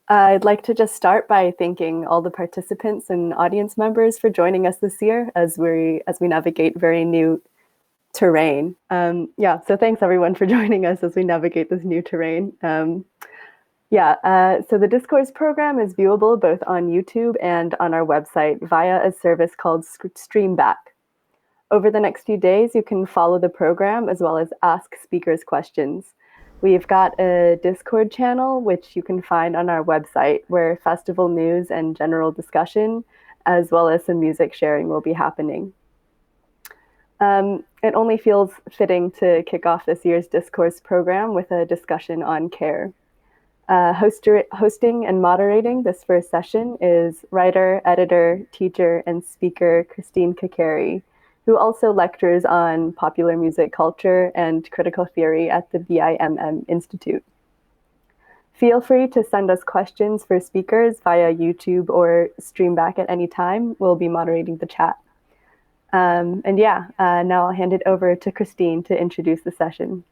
I'd like to just start by thanking all the participants and audience members for joining us this year as we navigate very new terrain. So thanks everyone for joining us as we navigate this new terrain. So the Discourse program is viewable both on YouTube and on our website via a service called Streamback. Over the next few days, you can follow the program as well as ask speakers questions. We've got a Discord channel, which you can find on our website, where festival news and general discussion, as well as some music sharing, will be happening. It only feels fitting to kick off this year's Discourse program with a discussion on care. Hosting and moderating this first session is writer, editor, teacher, and speaker Christine Kakaire, who also lectures on popular music culture and critical theory at the BIMM Institute. Feel free to send us questions for speakers via YouTube or Streamback at any time. We'll be moderating the chat. Now I'll hand it over to Christine to introduce the session.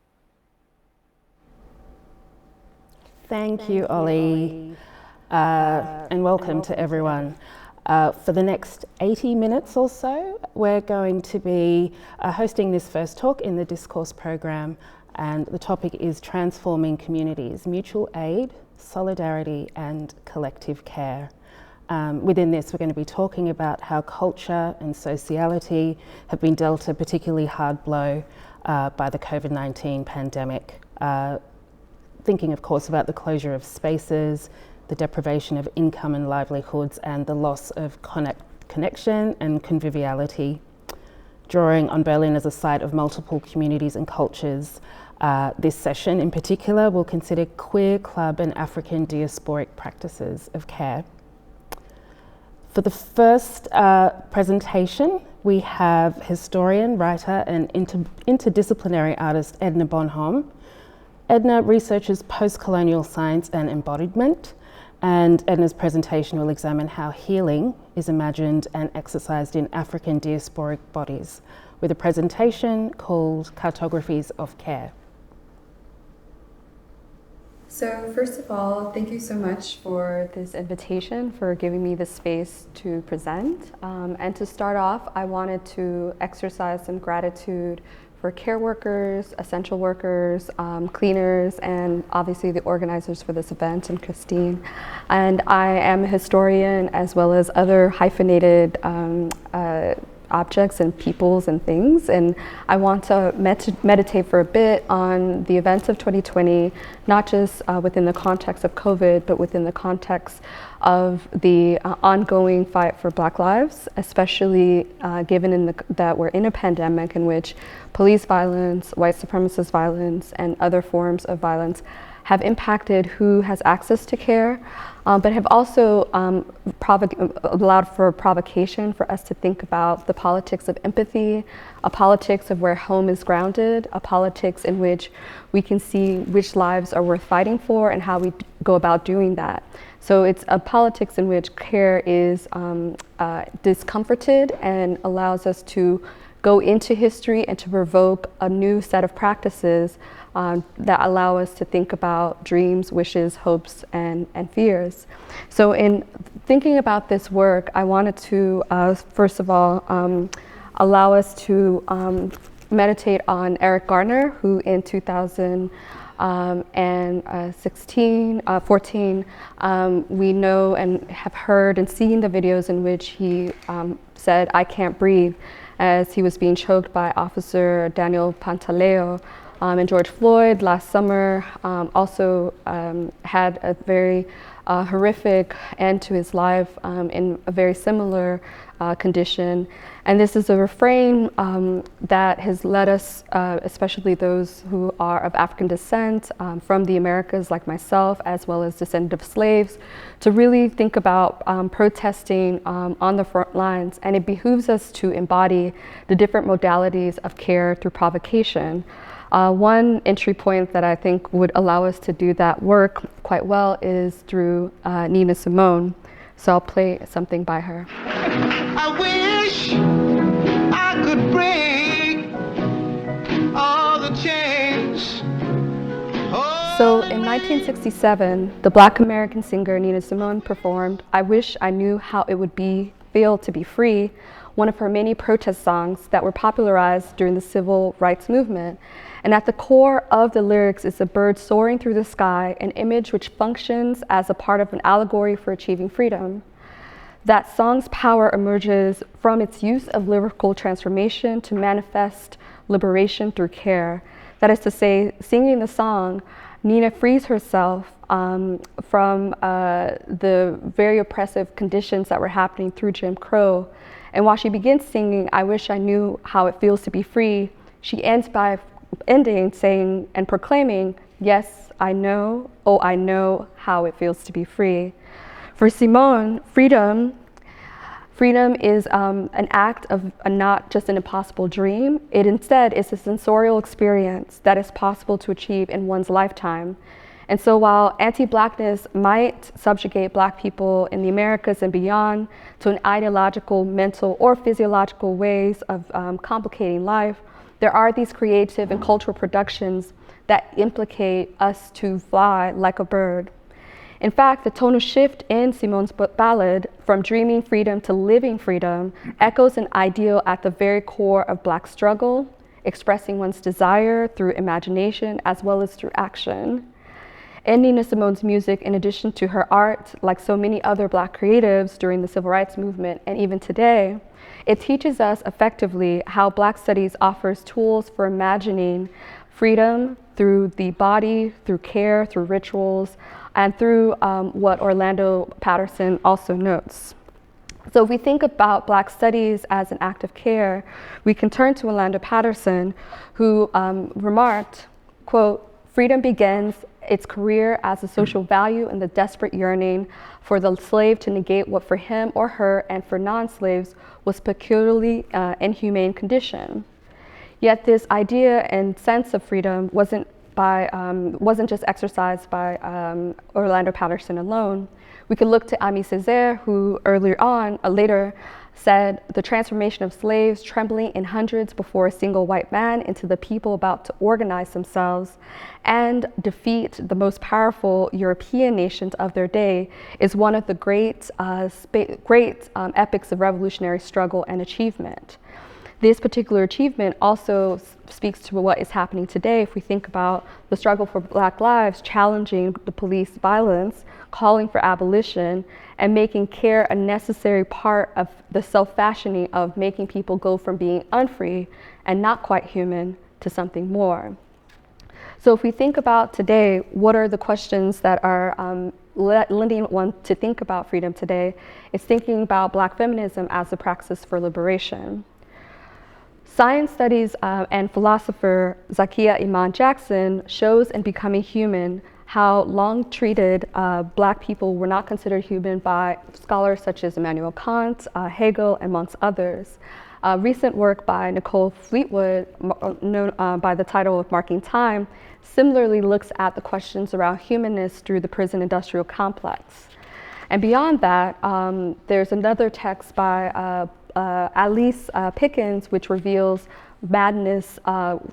Thank you, Ollie, and welcome to everyone. For the next 80 minutes or so, we're going to be hosting this first talk in the Discourse program, and the topic is Transforming Communities, Mutual Aid, Solidarity and Collective Care. Within this, we're going to be talking about how culture and sociality have been dealt a particularly hard blow by the COVID-19 pandemic. Thinking, of course, about the closure of spaces, the deprivation of income and livelihoods, and the loss of connection and conviviality. Drawing on Berlin as a site of multiple communities and cultures, this session in particular will consider queer, club and African diasporic practices of care. For the first presentation, we have historian, writer and interdisciplinary artist Edna Bonhomme. Edna researches postcolonial science and embodiment, and Edna's presentation will examine how healing is imagined and exercised in African diasporic bodies, with a presentation called Cartographies of Care. So first of all, thank you so much for this invitation, for giving me the space to present. And to start off, I wanted to exercise some gratitude for care workers, essential workers, cleaners, and obviously the organizers for this event, and Christine. And I am a historian as well as other hyphenated objects and peoples and things. And I want to meditate for a bit on the events of 2020, not just within the context of COVID, but within the context of the ongoing fight for Black lives, especially given that we're in a pandemic in which police violence, white supremacist violence, and other forms of violence have impacted who has access to care, but have also allowed for provocation for us to think about the politics of empathy, a politics of where home is grounded, a politics in which we can see which lives are worth fighting for and how we go about doing that. So it's a politics in which care is discomforted and allows us to go into history and to provoke a new set of practices that allow us to think about dreams, wishes, hopes, and fears. So in thinking about this work, I wanted to, first of all, allow us to meditate on Eric Garner, who in 2014, we know and have heard and seen the videos in which he said, "I can't breathe," as he was being choked by Officer Daniel Pantaleo. And George Floyd last summer also had a very horrific end to his life in a very similar condition. And this is a refrain that has led us, especially those who are of African descent from the Americas like myself, as well as descendant of slaves, to really think about protesting on the front lines. And it behooves us to embody the different modalities of care through provocation. One entry point that I think would allow us to do that work quite well is through Nina Simone. So I'll play something by her. I wish I could break all the chains. So in 1967, the Black American singer Nina Simone performed "I Wish I Knew How It Would Feel to Be Free," one of her many protest songs that were popularized during the civil rights movement. And at the core of the lyrics is a bird soaring through the sky, an image which functions as a part of an allegory for achieving freedom. That song's power emerges from its use of lyrical transformation to manifest liberation through care. That is to say, singing the song, Nina frees herself from the very oppressive conditions that were happening through Jim Crow. And while she begins singing, "I wish I knew how it feels to be free," she ends by saying and proclaiming, "Yes, I know, oh, I know how it feels to be free." For Simone, freedom is an act of not just an impossible dream. It instead is a sensorial experience that is possible to achieve in one's lifetime. And so while anti-Blackness might subjugate Black people in the Americas and beyond to an ideological, mental, or physiological ways of complicating life, there are these creative and cultural productions that implicate us to fly like a bird. In fact, the tonal shift in Simone's ballad from dreaming freedom to living freedom echoes an ideal at the very core of Black struggle, expressing one's desire through imagination as well as through action. In Nina Simone's music, in addition to her art, like so many other Black creatives during the Civil Rights Movement and even today, it teaches us effectively how Black studies offers tools for imagining freedom through the body, through care, through rituals, and through what Orlando Patterson also notes. So if we think about Black studies as an act of care, we can turn to Orlando Patterson, who remarked, quote, "Freedom begins its career as a social value in the desperate yearning for the slave to negate what for him or her and for non-slaves was peculiarly inhumane condition." Yet this idea and sense of freedom wasn't just exercised by Orlando Patterson alone. We could look to Aimé Césaire, who later said, "The transformation of slaves trembling in hundreds before a single white man into the people about to organize themselves and defeat the most powerful European nations of their day is one of the great epics of revolutionary struggle and achievement." This particular achievement also speaks to what is happening today if we think about the struggle for Black lives, challenging the police violence, calling for abolition, and making care a necessary part of the self-fashioning of making people go from being unfree and not quite human to something more. So if we think about today, what are the questions that are lending one to think about freedom today? It's thinking about Black feminism as a praxis for liberation. Science studies and philosopher Zakiya Iman Jackson shows in Becoming Human how long-treated Black people were not considered human by scholars such as Immanuel Kant, Hegel, amongst others. Recent work by Nicole Fleetwood, known by the title of Marking Time, similarly looks at the questions around humanness through the prison industrial complex. And beyond that, there's another text by Alice Pickens, which reveals madness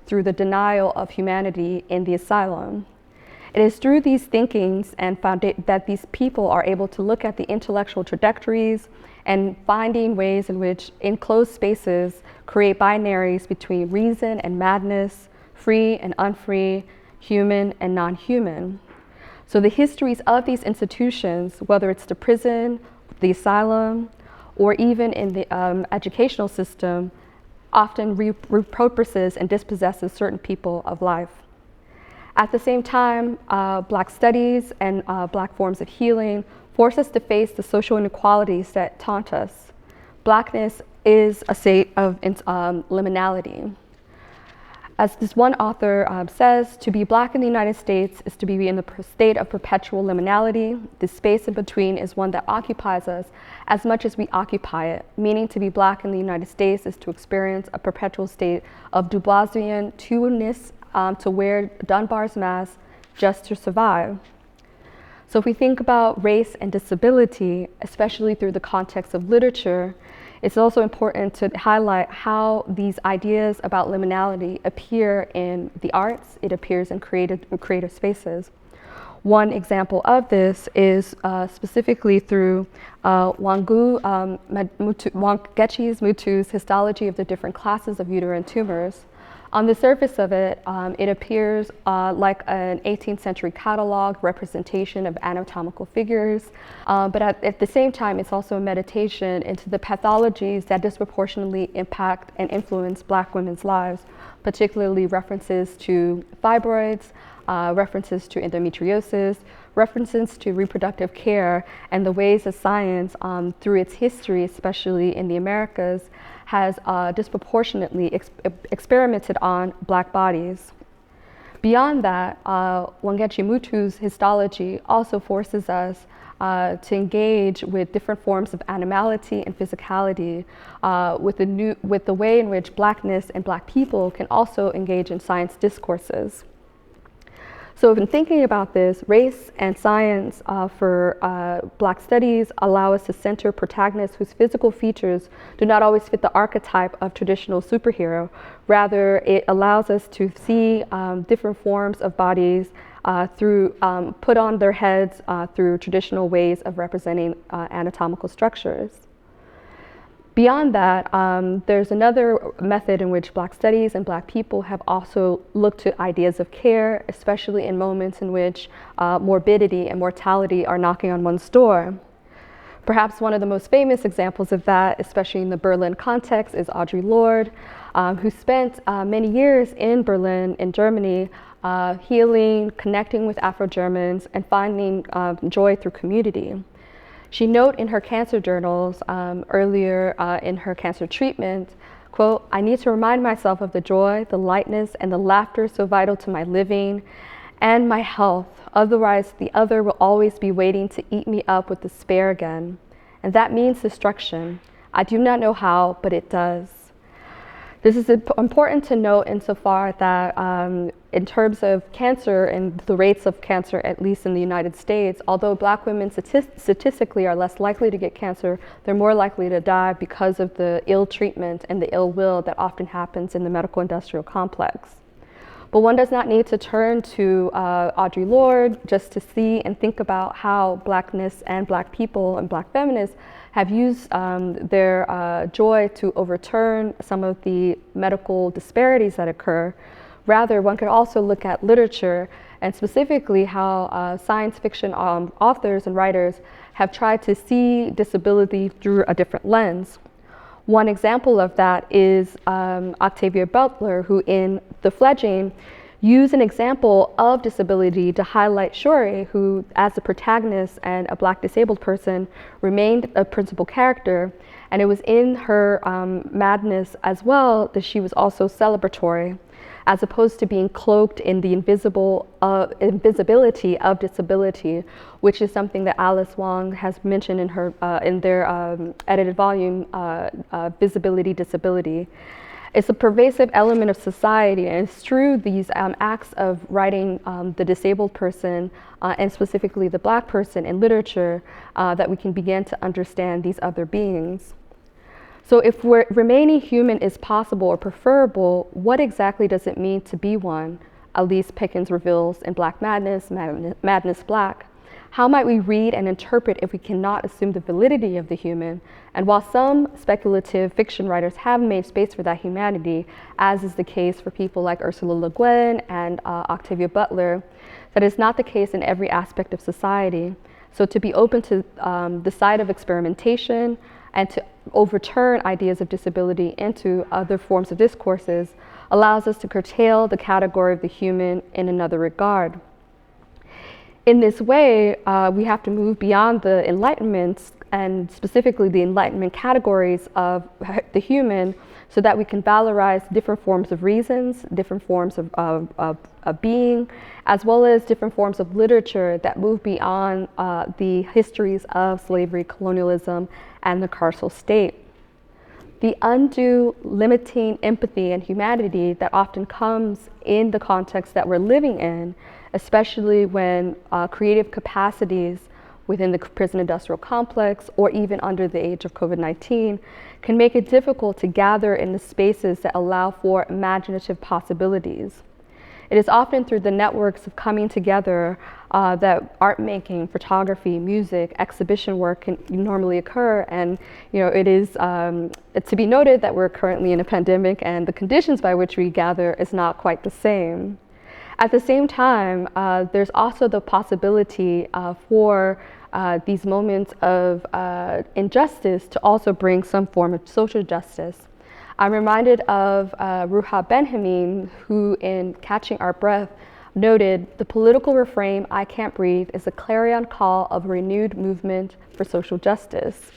through the denial of humanity in the asylum. It is through these thinkings and that these people are able to look at the intellectual trajectories and finding ways in which enclosed spaces create binaries between reason and madness, free and unfree, human and non-human. So the histories of these institutions, whether it's the prison, the asylum, or even in the educational system, often repurposes and dispossesses certain people of life. At the same time, Black studies and Black forms of healing force us to face the social inequalities that taunt us. Blackness is a state of liminality. As this one author says, to be Black in the United States is to be in the state of perpetual liminality. The space in between is one that occupies us as much as we occupy it, meaning to be Black in the United States is to experience a perpetual state of Du Boisian two-ness, to wear Dunbar's mask just to survive. So if we think about race and disability, especially through the context of literature, It's also important to highlight how these ideas about liminality appear in the arts, it appears in creative spaces. One example of this is specifically through Wangechi's Mutu's histology of the different classes of uterine tumors. On the surface of it, it appears like an 18th century catalog representation of anatomical figures, but at the same time, it's also a meditation into the pathologies that disproportionately impact and influence Black women's lives, particularly references to fibroids, references to endometriosis, references to reproductive care, and the ways that science, through its history, especially in the Americas, has disproportionately experimented on Black bodies. Beyond that, Wangechi Mutu's histology also forces us to engage with different forms of animality and physicality, with the way in which Blackness and Black people can also engage in science discourses. So in thinking about this, race and science for Black studies allow us to center protagonists whose physical features do not always fit the archetype of traditional superhero. Rather, it allows us to see different forms of bodies through put on their heads through traditional ways of representing anatomical structures. Beyond that, there's another method in which Black studies and Black people have also looked to ideas of care, especially in moments in which morbidity and mortality are knocking on one's door. Perhaps one of the most famous examples of that, especially in the Berlin context, is Audre Lorde, who spent many years in Berlin, in Germany, healing, connecting with Afro-Germans, and finding joy through community. She noted in her cancer journals earlier in her cancer treatment, quote, "I need to remind myself of the joy, the lightness, and the laughter so vital to my living and my health. Otherwise, the other will always be waiting to eat me up with despair again. And that means destruction. I do not know how, but it does." This is important to note insofar that in terms of cancer and the rates of cancer, at least in the United States, although Black women statistically are less likely to get cancer, they're more likely to die because of the ill treatment and the ill will that often happens in the medical industrial complex. But one does not need to turn to Audre Lorde just to see and think about how Blackness and Black people and Black feminists have used their joy to overturn some of the medical disparities that occur. Rather, one could also look at literature and specifically how science fiction authors and writers have tried to see disability through a different lens. One example of that is Octavia Butler, who in The Fledgling used an example of disability to highlight Shuri, who as a protagonist and a Black disabled person remained a principal character. And it was in her madness as well that she was also celebratory, as opposed to being cloaked in the invisibility of disability, which is something that Alice Wong has mentioned in her in their edited volume, Visibility, Disability. It's a pervasive element of society, and it's through these acts of writing the disabled person and specifically the Black person in literature that we can begin to understand these other beings. So if remaining human is possible or preferable, what exactly does it mean to be one? Elise Pickens reveals in Black Madness, Madness Black. How might we read and interpret if we cannot assume the validity of the human? And while some speculative fiction writers have made space for that humanity, as is the case for people like Ursula Le Guin and Octavia Butler, that is not the case in every aspect of society. So to be open to the side of experimentation and to overturn ideas of disability into other forms of discourses allows us to curtail the category of the human in another regard. In this way, we have to move beyond the Enlightenment and specifically the Enlightenment categories of the human so that we can valorize different forms of reasons, different forms of being, as well as different forms of literature that move beyond the histories of slavery, colonialism, and the carceral state. The undue limiting empathy and humanity that often comes in the context that we're living in, especially when creative capacities within the prison industrial complex, or even under the age of COVID-19, can make it difficult to gather in the spaces that allow for imaginative possibilities. It is often through the networks of coming together that art making, photography, music, exhibition work can normally occur. And it is to be noted that we're currently in a pandemic and the conditions by which we gather is not quite the same. At the same time, there's also the possibility for these moments of injustice to also bring some form of social justice. I'm reminded of Ruha Benjamin, who in Catching Our Breath noted, "The political refrain, I can't breathe, is a clarion call of a renewed movement for social justice."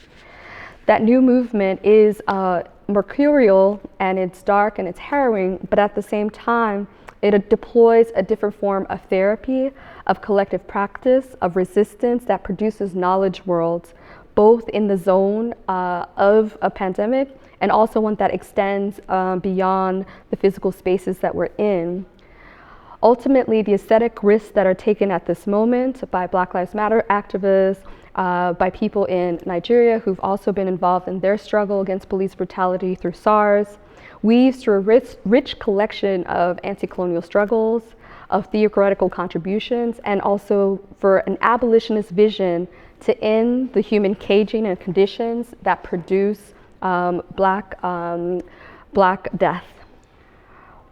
That new movement is mercurial and it's dark and it's harrowing, but at the same time, it deploys a different form of therapy, of collective practice, of resistance that produces knowledge worlds, both in the zone of a pandemic and also one that extends beyond the physical spaces that we're in. Ultimately, the aesthetic risks that are taken at this moment by Black Lives Matter activists, by people in Nigeria who've also been involved in their struggle against police brutality through SARS, weaves through a rich collection of anti-colonial struggles, of theoretical contributions, and also for an abolitionist vision to end the human caging and conditions that produce Black death.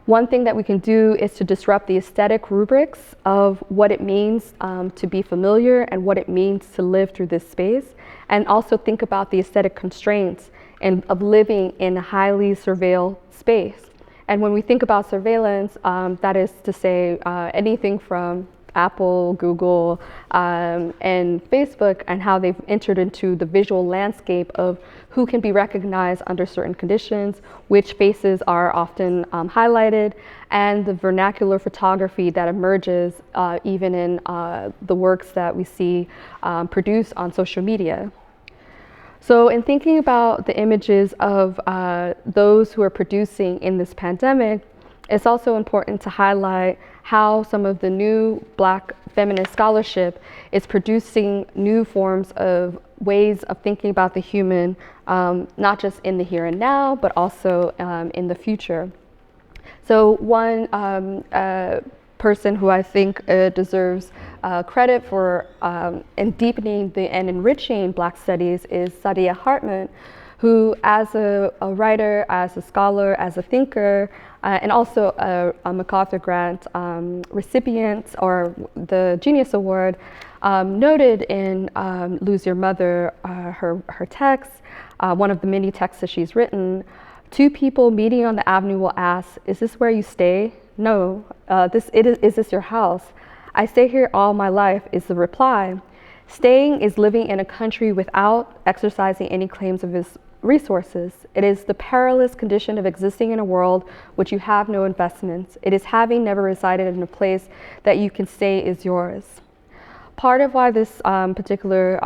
One thing that we can do is to disrupt the aesthetic rubrics of what it means to be familiar and what it means to live through this space, and also think about the aesthetic constraints of living in a highly surveilled space. And when we think about surveillance, that is to say anything from Apple, Google, and Facebook, and how they've entered into the visual landscape of who can be recognized under certain conditions, which faces are often highlighted, and the vernacular photography that emerges even in the works that we see produced on social media. So in thinking about the images of those who are producing in this pandemic, it's also important to highlight how some of the new Black feminist scholarship is producing new forms of ways of thinking about the human, not just in the here and now, but also in the future. So one person who I think deserves credit for in deepening and enriching Black studies is Saidiya Hartman, who as a writer, as a scholar, as a thinker, and also a MacArthur Grant recipient or the Genius Award, noted in Lose Your Mother, her text, one of the many texts that she's written, two people meeting on the avenue will ask, "Is this where you stay?" "No." Is this your house?" "I stay here all my life," is the reply. Staying is living in a country without exercising any claims of its resources. It is the perilous condition of existing in a world which you have no investments. It is having never resided in a place that you can say is yours. Part of why this particular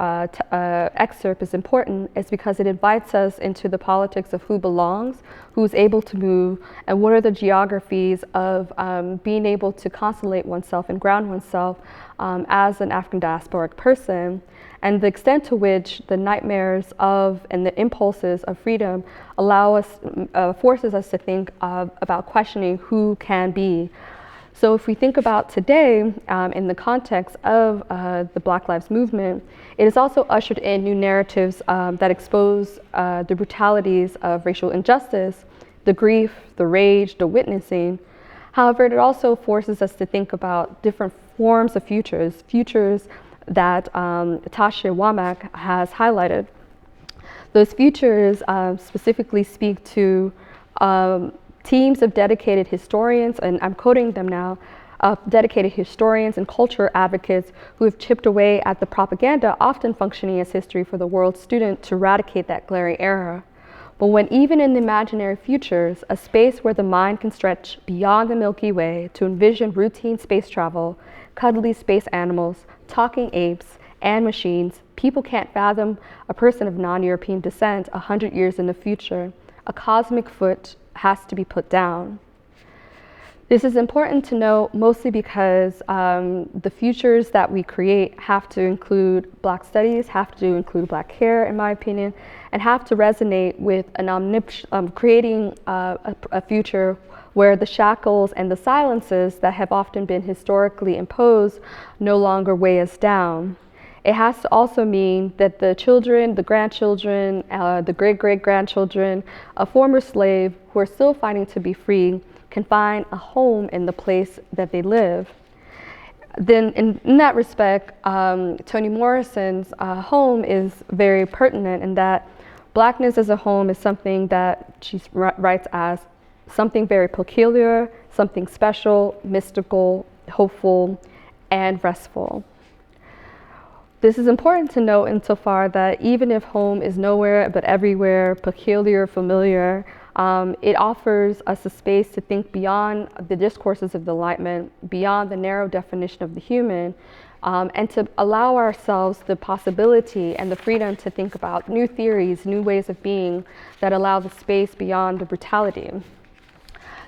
excerpt is important is because it invites us into the politics of who belongs, who's able to move, and what are the geographies of being able to constellate oneself and ground oneself as an African diasporic person, and the extent to which the nightmares of and the impulses of freedom allow us, forces us to think about questioning who can be. So if we think about today in the context of the Black Lives Movement, it has also ushered in new narratives that expose the brutalities of racial injustice, the grief, the rage, the witnessing. However, it also forces us to think about different forms of futures that Tasha Wamak has highlighted. Those futures specifically speak to teams of dedicated historians, and I'm quoting them now, dedicated historians and culture advocates who have chipped away at the propaganda often functioning as history for the world student to eradicate that glaring error. But when even in the imaginary futures, a space where the mind can stretch beyond the Milky Way to envision routine space travel, cuddly space animals, talking apes, and machines, people can't fathom a person of non-European descent 100 years in the future. A cosmic foot has to be put down. This is important to note mostly because the futures that we create have to include Black studies, have to include Black care, in my opinion, and have to resonate with creating a future where the shackles and the silences that have often been historically imposed no longer weigh us down. It has to also mean that the children, the grandchildren, the great-great-grandchildren of former slaves who are still fighting to be free can find a home in the place that they live. Then in that respect, Toni Morrison's home is very pertinent in that Blackness as a home is something that she writes as something very peculiar, something special, mystical, hopeful, and restful. This is important to note insofar that even if home is nowhere but everywhere, peculiar, familiar, it offers us a space to think beyond the discourses of the Enlightenment, beyond the narrow definition of the human, and to allow ourselves the possibility and the freedom to think about new theories, new ways of being that allow the space beyond the brutality.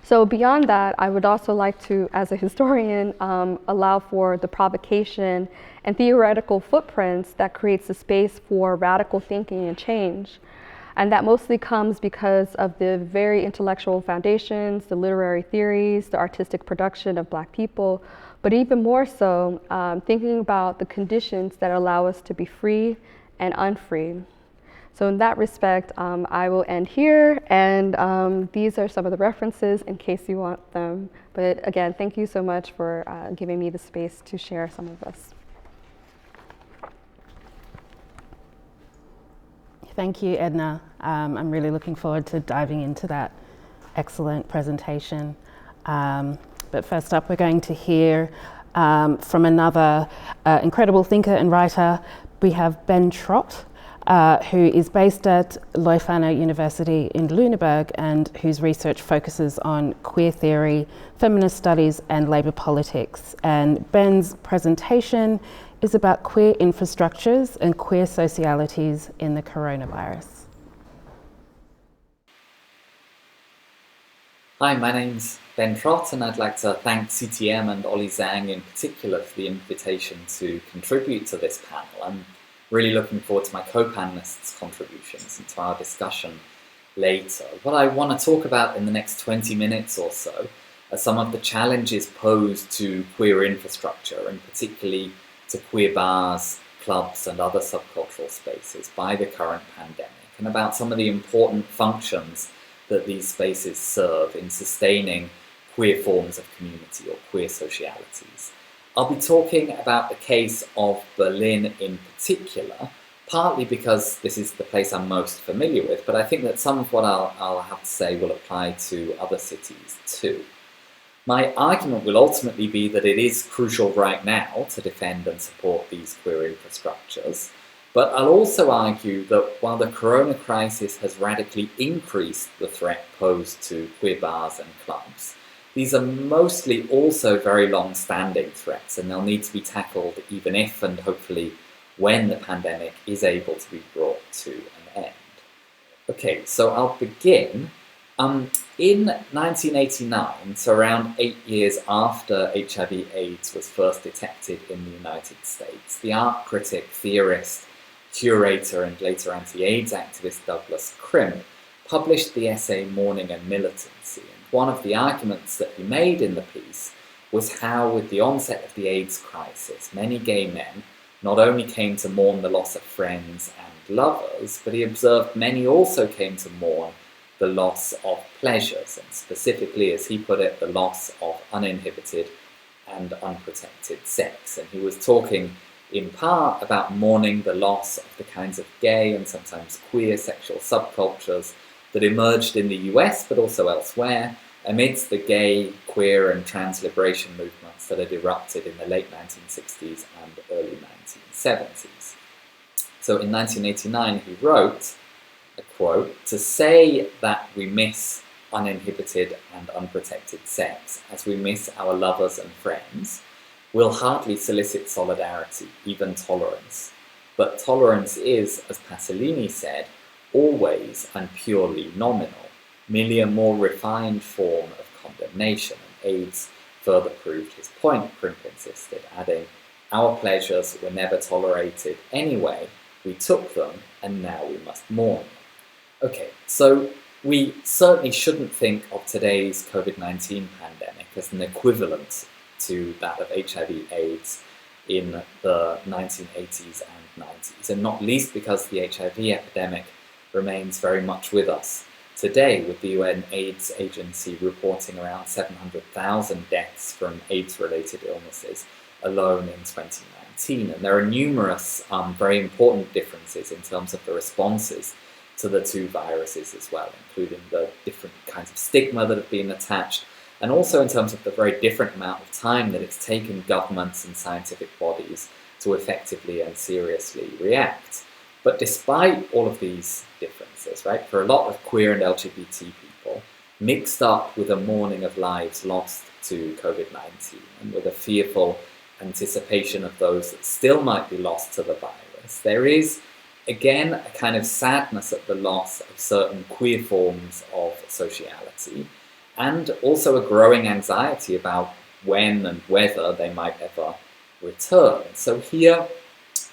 So beyond that, I would also like to, as a historian, allow for the provocation and theoretical footprints that creates a space for radical thinking and change. And that mostly comes because of the very intellectual foundations, the literary theories, the artistic production of Black people, but even more so, thinking about the conditions that allow us to be free and unfree. So in that respect, I will end here, and these are some of the references in case you want them. But again, thank you so much for giving me the space to share some of this. Thank you, Edna. I'm really looking forward to diving into that excellent presentation. But first up, we're going to hear from another incredible thinker and writer. We have Ben Trott, who is based at Leuphana University in Lüneburg and whose research focuses on queer theory, feminist studies, and labour politics. And Ben's presentation is about queer infrastructures and queer socialities in the coronavirus. Hi, my name's Ben Trott, and I'd like to thank CTM and Ollie Zhang in particular for the invitation to contribute to this panel. I'm really looking forward to my co-panelists' contributions and to our discussion later. What I want to talk about in the next 20 minutes or so are some of the challenges posed to queer infrastructure, and particularly to queer bars, clubs, and other subcultural spaces by the current pandemic, and about some of the important functions that these spaces serve in sustaining queer forms of community or queer socialities. I'll be talking about the case of Berlin in particular, partly because this is the place I'm most familiar with, but I think that some of what I'll have to say will apply to other cities too. My argument will ultimately be that it is crucial right now to defend and support these queer infrastructures, but I'll also argue that while the corona crisis has radically increased the threat posed to queer bars and clubs, these are mostly also very long-standing threats, and they'll need to be tackled even if and hopefully when the pandemic is able to be brought to an end. Okay, so I'll begin. In 1989, so around 8 years after HIV/AIDS was first detected in the United States, the art critic, theorist, curator, and later anti-AIDS activist Douglas Crimp published the essay Mourning and Militancy. And one of the arguments that he made in the piece was how, with the onset of the AIDS crisis, many gay men not only came to mourn the loss of friends and lovers, but he observed many also came to mourn the loss of pleasures, and specifically, as he put it, the loss of uninhibited and unprotected sex. And he was talking in part about mourning the loss of the kinds of gay and sometimes queer sexual subcultures that emerged in the US, but also elsewhere, amidst the gay, queer, and trans liberation movements that had erupted in the late 1960s and early 1970s. So in 1989, he wrote, a quote, "To say that we miss uninhibited and unprotected sex as we miss our lovers and friends will hardly solicit solidarity, even tolerance. But tolerance is, as Pasolini said, always and purely nominal, merely a more refined form of condemnation." And AIDS further proved his point, Crimp insisted, adding, "Our pleasures were never tolerated anyway. We took them, and now we must mourn." Okay, so we certainly shouldn't think of today's COVID-19 pandemic as an equivalent to that of HIV/AIDS in the 1980s and 90s, and not least because the HIV epidemic remains very much with us today, with the UN AIDS Agency reporting around 700,000 deaths from AIDS-related illnesses alone in 2019. And there are numerous very important differences in terms of the responses to the two viruses as well, including the different kinds of stigma that have been attached, and also in terms of the very different amount of time that it's taken governments and scientific bodies to effectively and seriously react. But despite all of these differences, right, for a lot of queer and LGBT people, mixed up with a mourning of lives lost to COVID-19 and with a fearful anticipation of those that still might be lost to the virus, there is, again, a kind of sadness at the loss of certain queer forms of sociality, and also a growing anxiety about when and whether they might ever return. So here,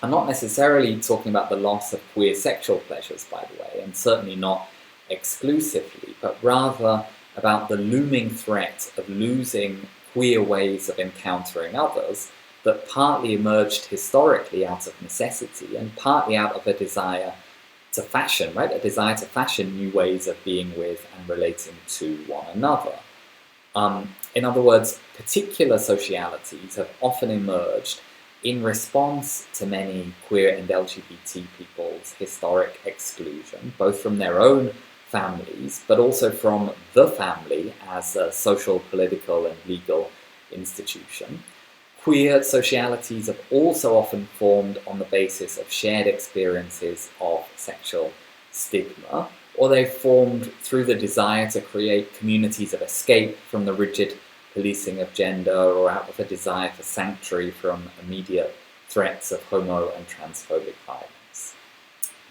I'm not necessarily talking about the loss of queer sexual pleasures, by the way, and certainly not exclusively, but rather about the looming threat of losing queer ways of encountering others that partly emerged historically out of necessity and partly out of a desire to fashion, right? A desire to fashion new ways of being with and relating to one another. In other words, particular socialities have often emerged in response to many queer and LGBT people's historic exclusion, both from their own families, but also from the family as a social, political, and legal institution. Queer socialities have also often formed on the basis of shared experiences of sexual stigma, or they've formed through the desire to create communities of escape from the rigid policing of gender, or out of a desire for sanctuary from immediate threats of homo and transphobic violence.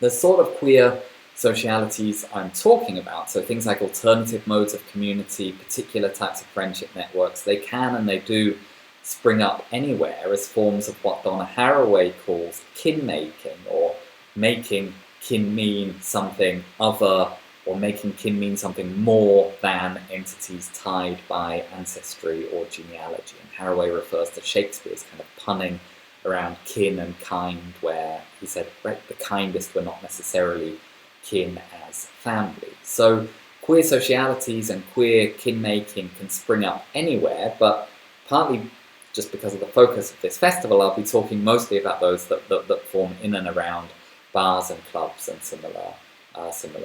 The sort of queer socialities I'm talking about, so things like alternative modes of community, particular types of friendship networks, they can and they do spring up anywhere as forms of what Donna Haraway calls kin making, or making kin mean something other, or making kin mean something more than entities tied by ancestry or genealogy. And Haraway refers to Shakespeare's kind of punning around kin and kind, where he said, right, the kindest were not necessarily kin as family. So queer socialities and queer kin making can spring up anywhere, but partly just because of the focus of this festival, I'll be talking mostly about those that form in and around bars and clubs and similar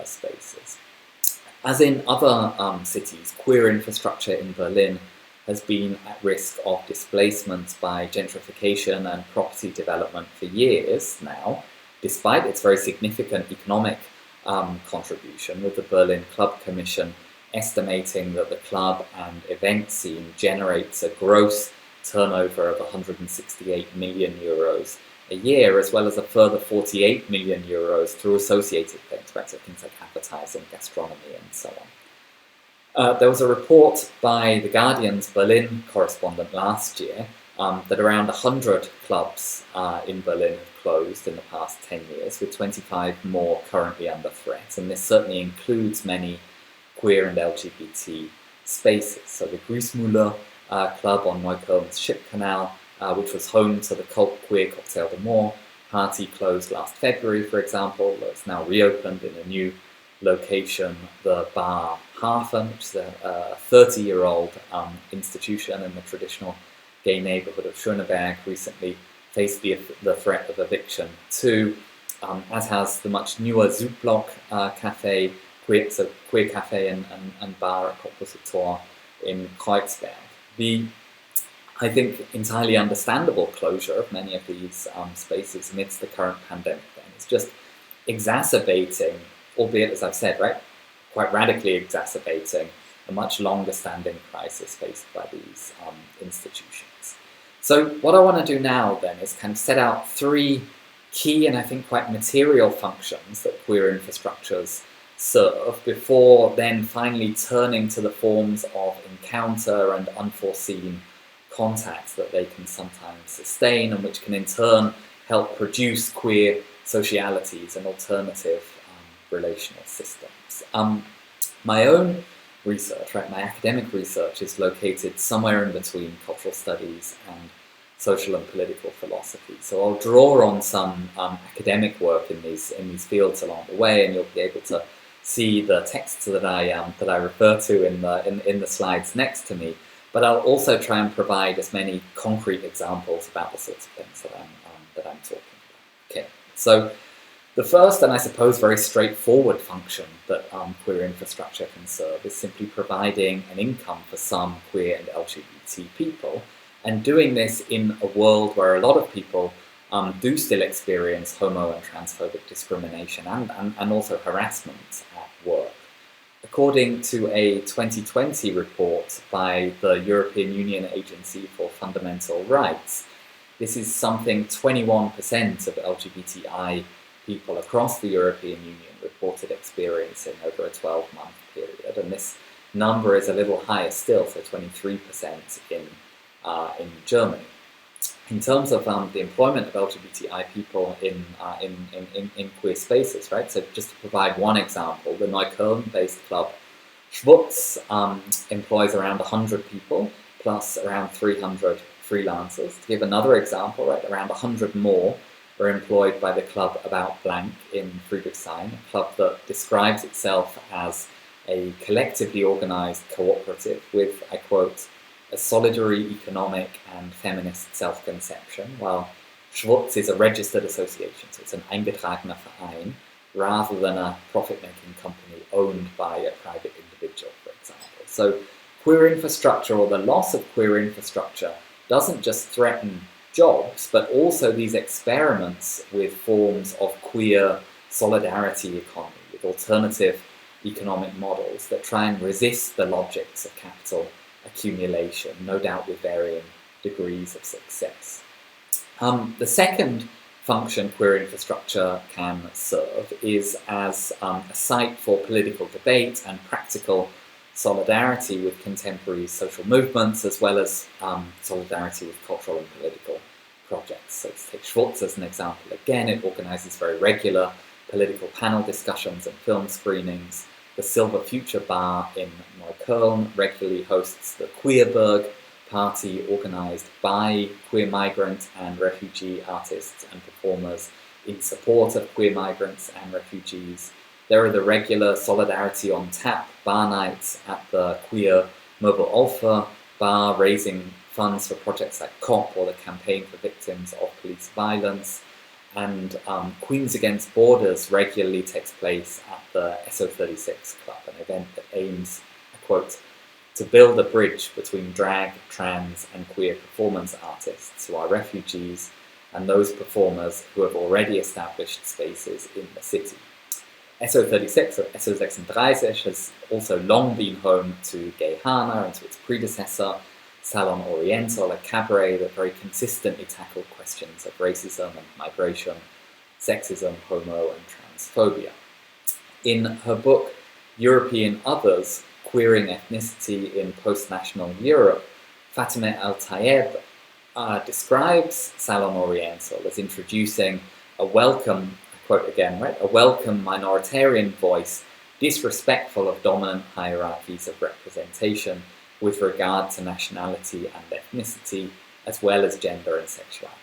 spaces. As in other cities, queer infrastructure in Berlin has been at risk of displacement by gentrification and property development for years now, despite its very significant economic contribution, with the Berlin Club Commission estimating that the club and event scene generates a gross turnover of 168 million euros a year, as well as a further 48 million euros through associated things, right? So things like advertising, gastronomy, and so on. There was a report by The Guardian's Berlin correspondent last year that around 100 clubs in Berlin have closed in the past 10 years, with 25 more currently under threat. And this certainly includes many queer and LGBT spaces. So the Griesmüller club on Neukölln's Ship Canal, which was home to the cult queer Cocktail de Mort party, closed last February, for example. It's now reopened in a new location. The bar Hafen, which is a 30-year-old institution in the traditional gay neighborhood of Schöneberg, recently faced the threat of eviction too, as has the much newer Zoopblock cafe, queer cafe and bar at Compositor in Kreuzberg. The, I think, entirely understandable closure of many of these spaces amidst the current pandemic then is just exacerbating, albeit, as I've said, right, quite radically exacerbating a much longer standing crisis faced by these institutions. So what I want to do now then is kind of set out three key and I think quite material functions that queer infrastructures serve before then finally turning to the forms of encounter and unforeseen contacts that they can sometimes sustain, and which can in turn help produce queer socialities and alternative relational systems. My own research, right, my academic research is located somewhere in between cultural studies and social and political philosophy. So I'll draw on some academic work in these fields along the way, and you'll be able to see the texts that I refer to in the slides next to me. But I'll also try and provide as many concrete examples about the sorts of things that I'm talking about. Okay, so the first, and I suppose very straightforward function that queer infrastructure can serve is simply providing an income for some queer and LGBT people, and doing this in a world where a lot of people do still experience homo and transphobic discrimination and also harassment at work. According to a 2020 report by the European Union Agency for Fundamental Rights, this is something 21% of LGBTI people across the European Union reported experiencing over a 12-month period, and this number is a little higher still, so 23% in Germany. In terms of the employment of LGBTI people in queer spaces, right? So just to provide one example, the Neukölln-based club Schwutz employs around 100 people, plus around 300 freelancers. To give another example, right, around 100 more are employed by the club About Blank in Friedrichshain, a club that describes itself as a collectively organized cooperative with, I quote, a solidary economic and feminist self-conception, while Schwutz is a registered association, so it's an eingetragener Verein, rather than a profit-making company owned by a private individual, for example. So queer infrastructure, or the loss of queer infrastructure, doesn't just threaten jobs, but also these experiments with forms of queer solidarity economy, with alternative economic models that try and resist the logics of capital accumulation, no doubt with varying degrees of success. The second function queer infrastructure can serve is as a site for political debate and practical solidarity with contemporary social movements, as well as solidarity with cultural and political projects. So let's take Schwutz as an example. Again, it organizes very regular political panel discussions and film screenings. The Silver Future Bar in Neukölln regularly hosts the Queerberg party, organized by queer migrant and refugee artists and performers in support of queer migrants and refugees. There are the regular Solidarity on Tap bar nights at the Queer Mobile Alpha bar, raising funds for projects like COP or the Campaign for Victims of Police Violence. And Queens Against Borders regularly takes place at the SO36 Club, an event that aims, I quote, to build a bridge between drag, trans and queer performance artists who are refugees and those performers who have already established spaces in the city. SO36, or SO36, has also long been home to Gay Garner and to its predecessor, Salon Oriental, a cabaret that very consistently tackled questions of racism and migration, sexism, homo and transphobia. In her book, European Others, Queering Ethnicity in Post-National Europe, Fatemeh Al-Tayeb describes Salon Oriental as introducing a welcome, I quote again, right, a welcome minoritarian voice, disrespectful of dominant hierarchies of representation, with regard to nationality and ethnicity, as well as gender and sexuality.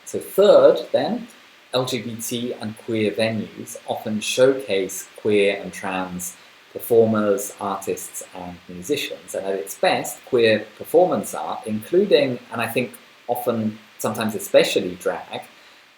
So third, then, LGBT and queer venues often showcase queer and trans performers, artists, and musicians. And at its best, queer performance art, including, and I think often, sometimes especially drag,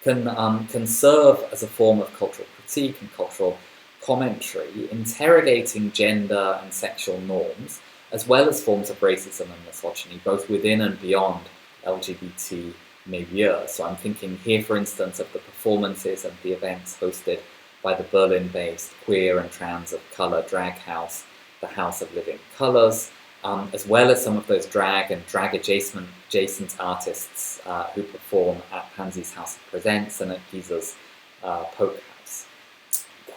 can serve as a form of cultural critique and cultural commentary, interrogating gender and sexual norms, as well as forms of racism and misogyny, both within and beyond LGBT milieu. So I'm thinking here, for instance, of the performances and the events hosted by the Berlin-based queer and trans of colour drag house, the House of Living Colours, as well as some of those drag and drag-adjacent artists who perform at Pansy's House of Presents and at Giza's Poke House.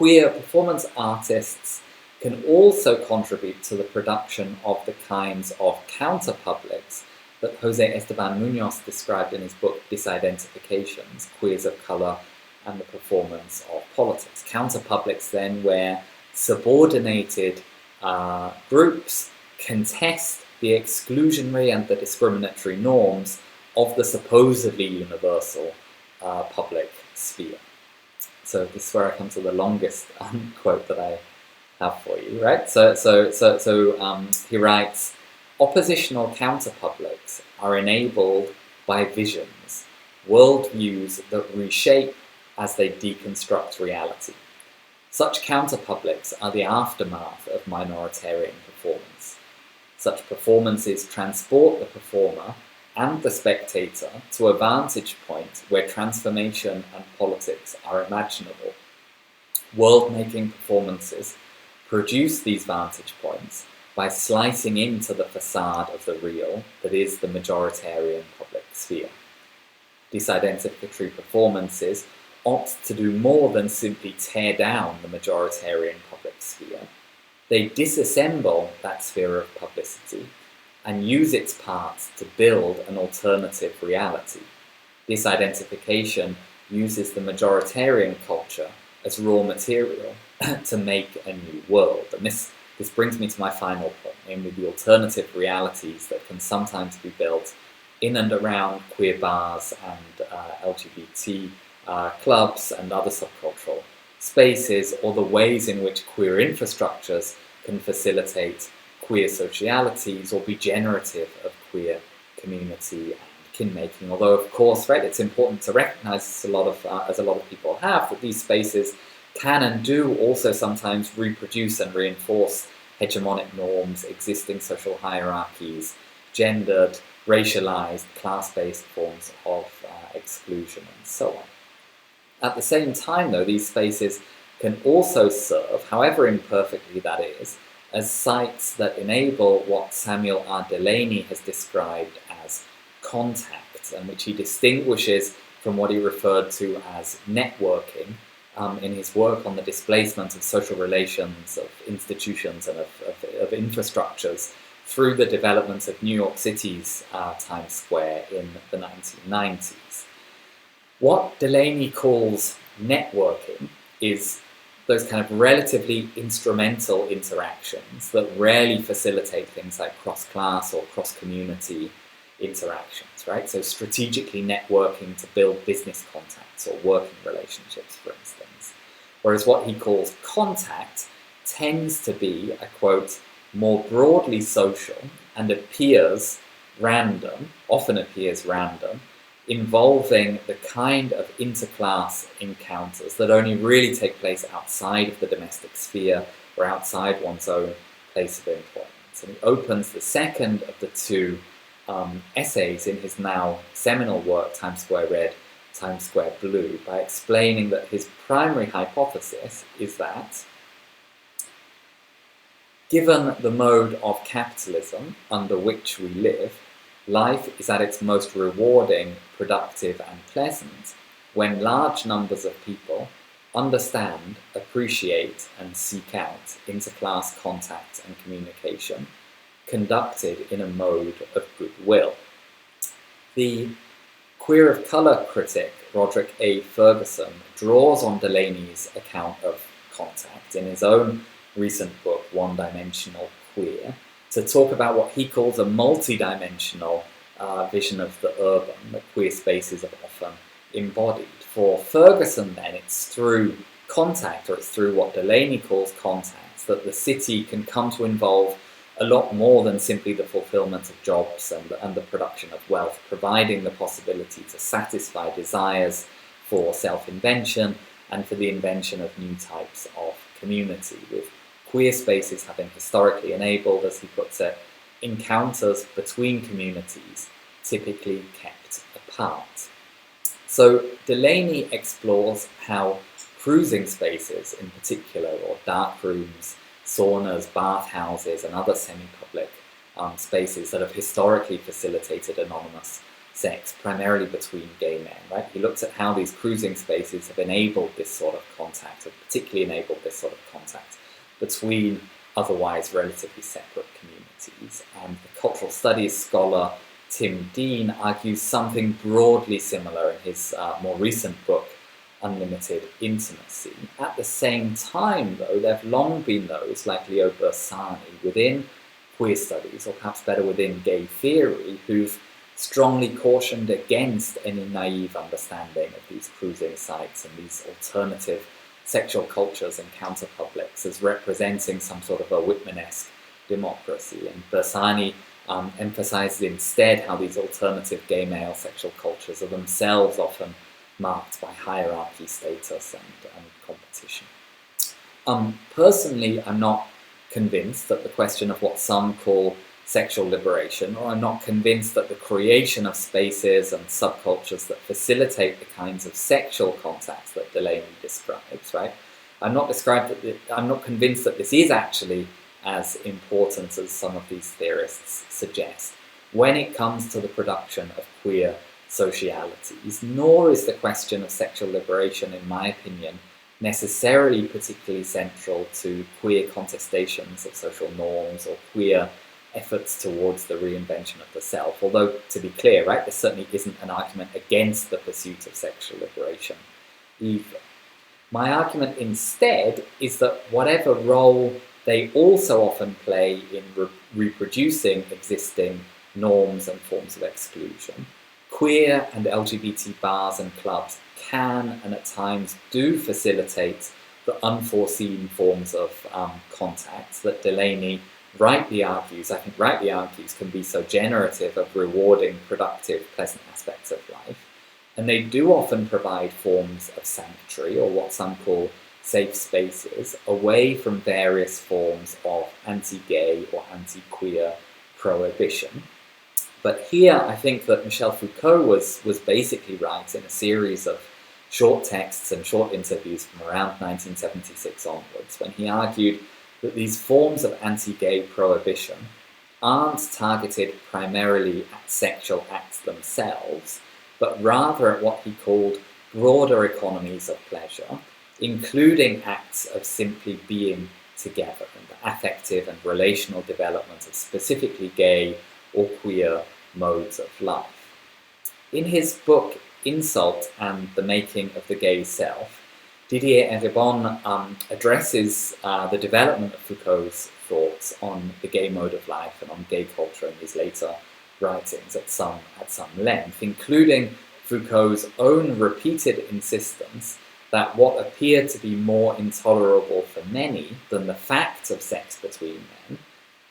queer performance artists can also contribute to the production of the kinds of counterpublics that Jose Esteban Munoz described in his book Disidentifications, Queers of Color and the Performance of Politics. Counterpublics then where subordinated groups contest the exclusionary and the discriminatory norms of the supposedly universal public sphere. So this is where I come to the longest quote that I have for you, right? So he writes, oppositional counterpublics are enabled by visions, worldviews that reshape as they deconstruct reality. Such counterpublics are the aftermath of minoritarian performance. Such performances transport the performer and the spectator to a vantage point where transformation and politics are imaginable. World-making performances produce these vantage points by slicing into the facade of the real that is the majoritarian public sphere. Disidentificatory performances opt to do more than simply tear down the majoritarian public sphere. They disassemble that sphere of publicity and use its parts to build an alternative reality. Disidentification uses the majoritarian culture as raw material to make a new world. And this brings me to my final point, namely the alternative realities that can sometimes be built in and around queer bars and LGBT clubs and other subcultural spaces, or the ways in which queer infrastructures can facilitate queer socialities or be generative of queer community and kin-making. Although, of course, right, it's important to recognize, as a lot of people have, that these spaces can and do also sometimes reproduce and reinforce hegemonic norms, existing social hierarchies, gendered, racialized, class-based forms of exclusion, and so on. At the same time, though, these spaces can also serve, however imperfectly that is, as sites that enable what Samuel R. Delany has described as contact, and which he distinguishes from what he referred to as networking in his work on the displacement of social relations, of institutions, and of infrastructures through the development of New York City's Times Square in the 1990s. What Delany calls networking is those kind of relatively instrumental interactions that rarely facilitate things like cross-class or cross-community interactions, right? So strategically networking to build business contacts or working relationships, for instance. Whereas what he calls contact tends to be, I quote, more broadly social and appears random, often appears random, involving the kind of interclass encounters that only really take place outside of the domestic sphere or outside one's own place of employment. And he opens the second of the two essays in his now seminal work, Times Square Red, Times Square Blue, by explaining that his primary hypothesis is that, given the mode of capitalism under which we live, life is at its most rewarding, productive, and pleasant when large numbers of people understand, appreciate, and seek out interclass contact and communication conducted in a mode of goodwill. The queer of colour critic Roderick A. Ferguson draws on Delany's account of contact in his own recent book, One-Dimensional Queer, to talk about what he calls a multi-dimensional vision of the urban that queer spaces are often embodied. For Ferguson, then, it's through contact, or it's through what Delany calls contacts, that the city can come to involve a lot more than simply the fulfillment of jobs and the production of wealth, providing the possibility to satisfy desires for self-invention and for the invention of new types of community, with queer spaces having historically enabled, as he puts it, encounters between communities typically kept apart. So Delany explores how cruising spaces in particular, or dark rooms, saunas, bathhouses, and other semi-public spaces that have historically facilitated anonymous sex primarily between gay men, right? He looks at how these cruising spaces have enabled this sort of contact, have particularly enabled this sort of contact between otherwise relatively separate communities. And the cultural studies scholar Tim Dean argues something broadly similar in his more recent book, Unlimited Intimacy. At the same time, though, there have long been those, like Leo Bersani, within queer studies, or perhaps better within gay theory, who've strongly cautioned against any naive understanding of these cruising sites and these alternative sexual cultures and counterpublics as representing some sort of a Whitman-esque democracy. And Bersani emphasizes instead how these alternative gay male sexual cultures are themselves often marked by hierarchy, status, and competition. Personally, I'm not convinced that the question of what some call sexual liberation, or I'm not convinced that the creation of spaces and subcultures that facilitate the kinds of sexual contacts that Delaney describes, right? I'm not convinced that this is actually as important as some of these theorists suggest when it comes to the production of queer socialities, nor is the question of sexual liberation, in my opinion, necessarily particularly central to queer contestations of social norms or queer efforts towards the reinvention of the self. Although, to be clear, right, this certainly isn't an argument against the pursuit of sexual liberation either. My argument instead is that whatever role they also often play in reproducing existing norms and forms of exclusion, queer and LGBT bars and clubs can and at times do facilitate the unforeseen forms of contact that Delaney rightly argues can be so generative of rewarding, productive, pleasant aspects of life. And they do often provide forms of sanctuary, or what some call safe spaces, away from various forms of anti-gay or anti-queer prohibition. But here I think that Michel Foucault was basically right in a series of short texts and short interviews from around 1976 onwards, when he argued that these forms of anti-gay prohibition aren't targeted primarily at sexual acts themselves, but rather at what he called broader economies of pleasure, including acts of simply being together and the affective and relational development of specifically gay or queer modes of life. In his book Insult and the Making of the Gay Self, Didier Eribon addresses the development of Foucault's thoughts on the gay mode of life and on gay culture in his later writings at some length, including Foucault's own repeated insistence that what appeared to be more intolerable for many than the fact of sex between men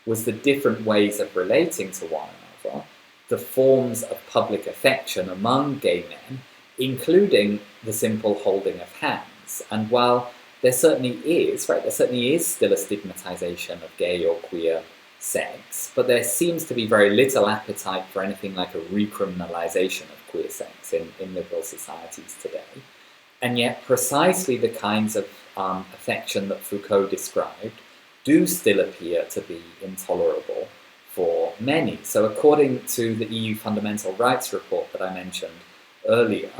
was the different ways of relating to one another, the forms of public affection among gay men, including the simple holding of hands. And while there certainly is still a stigmatization of gay or queer sex, but there seems to be very little appetite for anything like a recriminalization of queer sex in liberal societies today. And yet precisely the kinds of affection that Foucault described do still appear to be intolerable for many. So according to the EU Fundamental Rights Report that I mentioned earlier,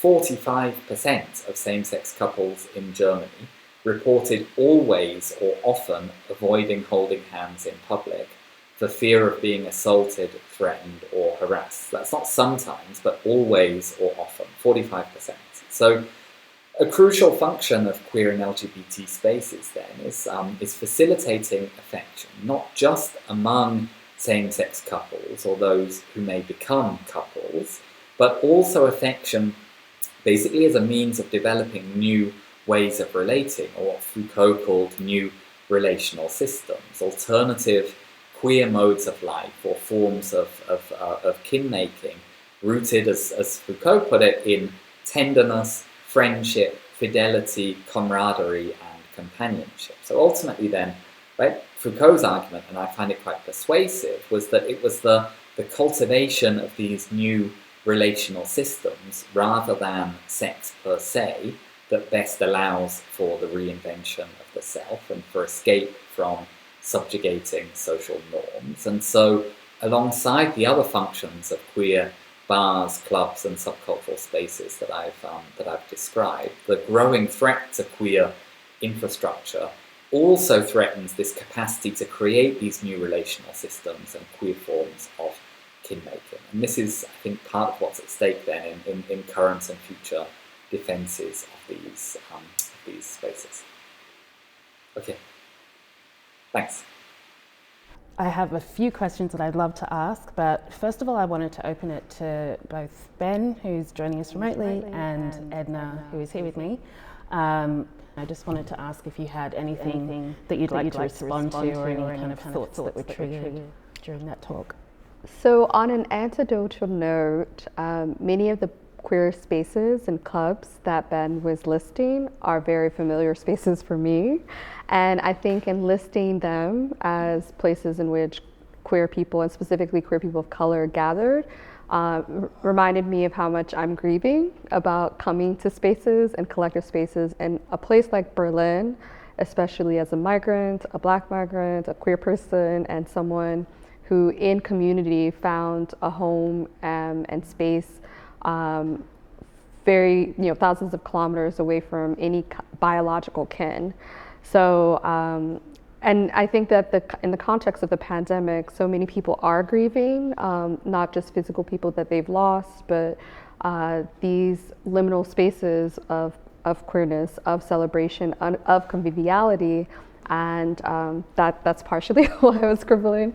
45% of same-sex couples in Germany reported always or often avoiding holding hands in public for fear of being assaulted, threatened, or harassed. That's not sometimes, but always or often, 45%. So a crucial function of queer and LGBT spaces then is facilitating affection, not just among same-sex couples or those who may become couples, but also affection basically as a means of developing new ways of relating, or what Foucault called new relational systems, alternative queer modes of life or forms of kin-making, rooted, as Foucault put it, in tenderness, friendship, fidelity, camaraderie, and companionship. So ultimately then, right, Foucault's argument, and I find it quite persuasive, was that it was the cultivation of these new relational systems, rather than sex per se, that best allows for the reinvention of the self and for escape from subjugating social norms. And so, alongside the other functions of queer bars, clubs, and subcultural spaces that I've described, the growing threat to queer infrastructure also threatens this capacity to create these new relational systems and queer forms of kin-making. And this is, I think, part of what's at stake then in current and future defences of these spaces. Okay, thanks. I have a few questions that I'd love to ask, but first of all, I wanted to open it to both Ben, who's joining us remotely, and Edna, who is here with me. I just wanted to ask if you had anything that you'd like to respond to or any kind of thoughts that were triggered during that talk. So on an anecdotal note, many of the queer spaces and clubs that Ben was listing are very familiar spaces for me. And I think in listing them as places in which queer people, and specifically queer people of color, gathered, reminded me of how much I'm grieving about coming to spaces and collective spaces in a place like Berlin, especially as a migrant, a Black migrant, a queer person, and someone who in community found a home and space very, thousands of kilometers away from any biological kin. So, and I think that in the context of the pandemic, so many people are grieving, not just physical people that they've lost, but these liminal spaces of queerness, of celebration, of conviviality, and that's partially why I was scribbling.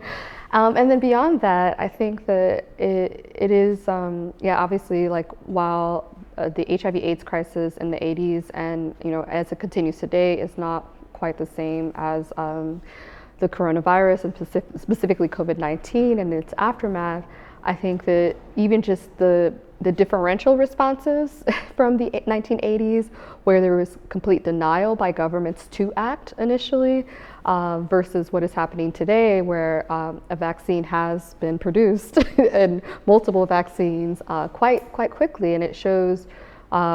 And then beyond that, I think that it is, obviously, like, while the HIV/AIDS crisis in the 80s and, as it continues today, is not quite the same as the coronavirus and specifically COVID-19 and its aftermath, I think that even just the differential responses from the 1980s, where there was complete denial by governments to act initially, versus what is happening today, where a vaccine has been produced and multiple vaccines quite quickly, and it shows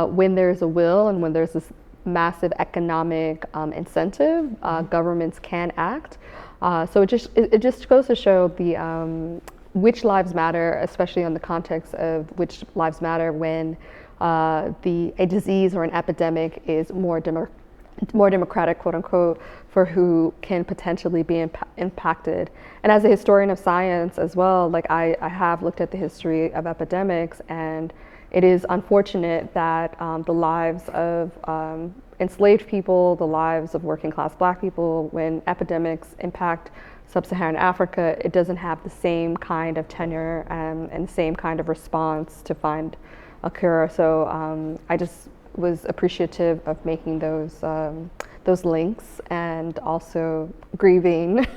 when there's a will and when there's this massive economic incentive, governments can act. So it just goes to show the which lives matter, especially in the context of which lives matter when a disease or an epidemic is more democratic, quote unquote, for who can potentially be impacted. And as a historian of science as well, like I have looked at the history of epidemics, and it is unfortunate that the lives of enslaved people, the lives of working class Black people, when epidemics impact Sub-Saharan Africa, it doesn't have the same kind of tenure and the same kind of response to find a cure. So I just was appreciative of making those links, and also grieving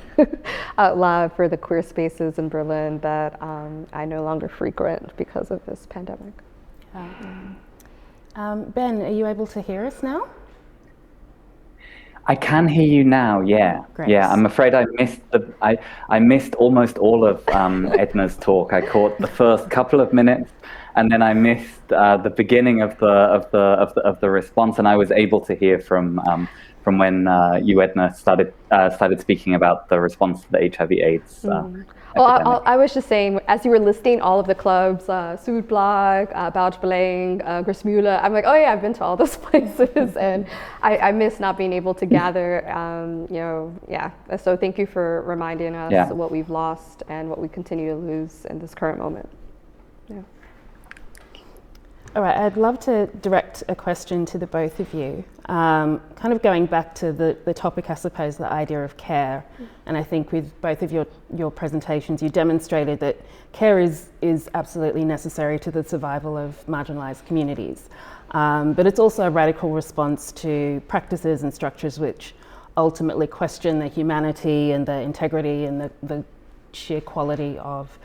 out loud for the queer spaces in Berlin that I no longer frequent because of this pandemic. Ben, are you able to hear us now? I can hear you now. Yeah. Great. Yeah. I'm afraid I missed I missed almost all of Edna's talk. I caught the first couple of minutes, and then I missed the beginning of the response. And I was able to hear from when you, Edna, started speaking about the response to the HIV/AIDS. Well, I was just saying, as you were listing all of the clubs, Südblock, Bautschbelang, Grissmühle, I'm like, oh yeah, I've been to all those places, and I miss not being able to gather, So thank you for reminding us what we've lost and what we continue to lose in this current moment. Yeah. All right, I'd love to direct a question to the both of you, kind of going back to the topic, I suppose, the idea of care. And I think with both of your presentations, you demonstrated that care is absolutely necessary to the survival of marginalised communities. But it's also a radical response to practices and structures which ultimately question the humanity and the integrity and the sheer quality of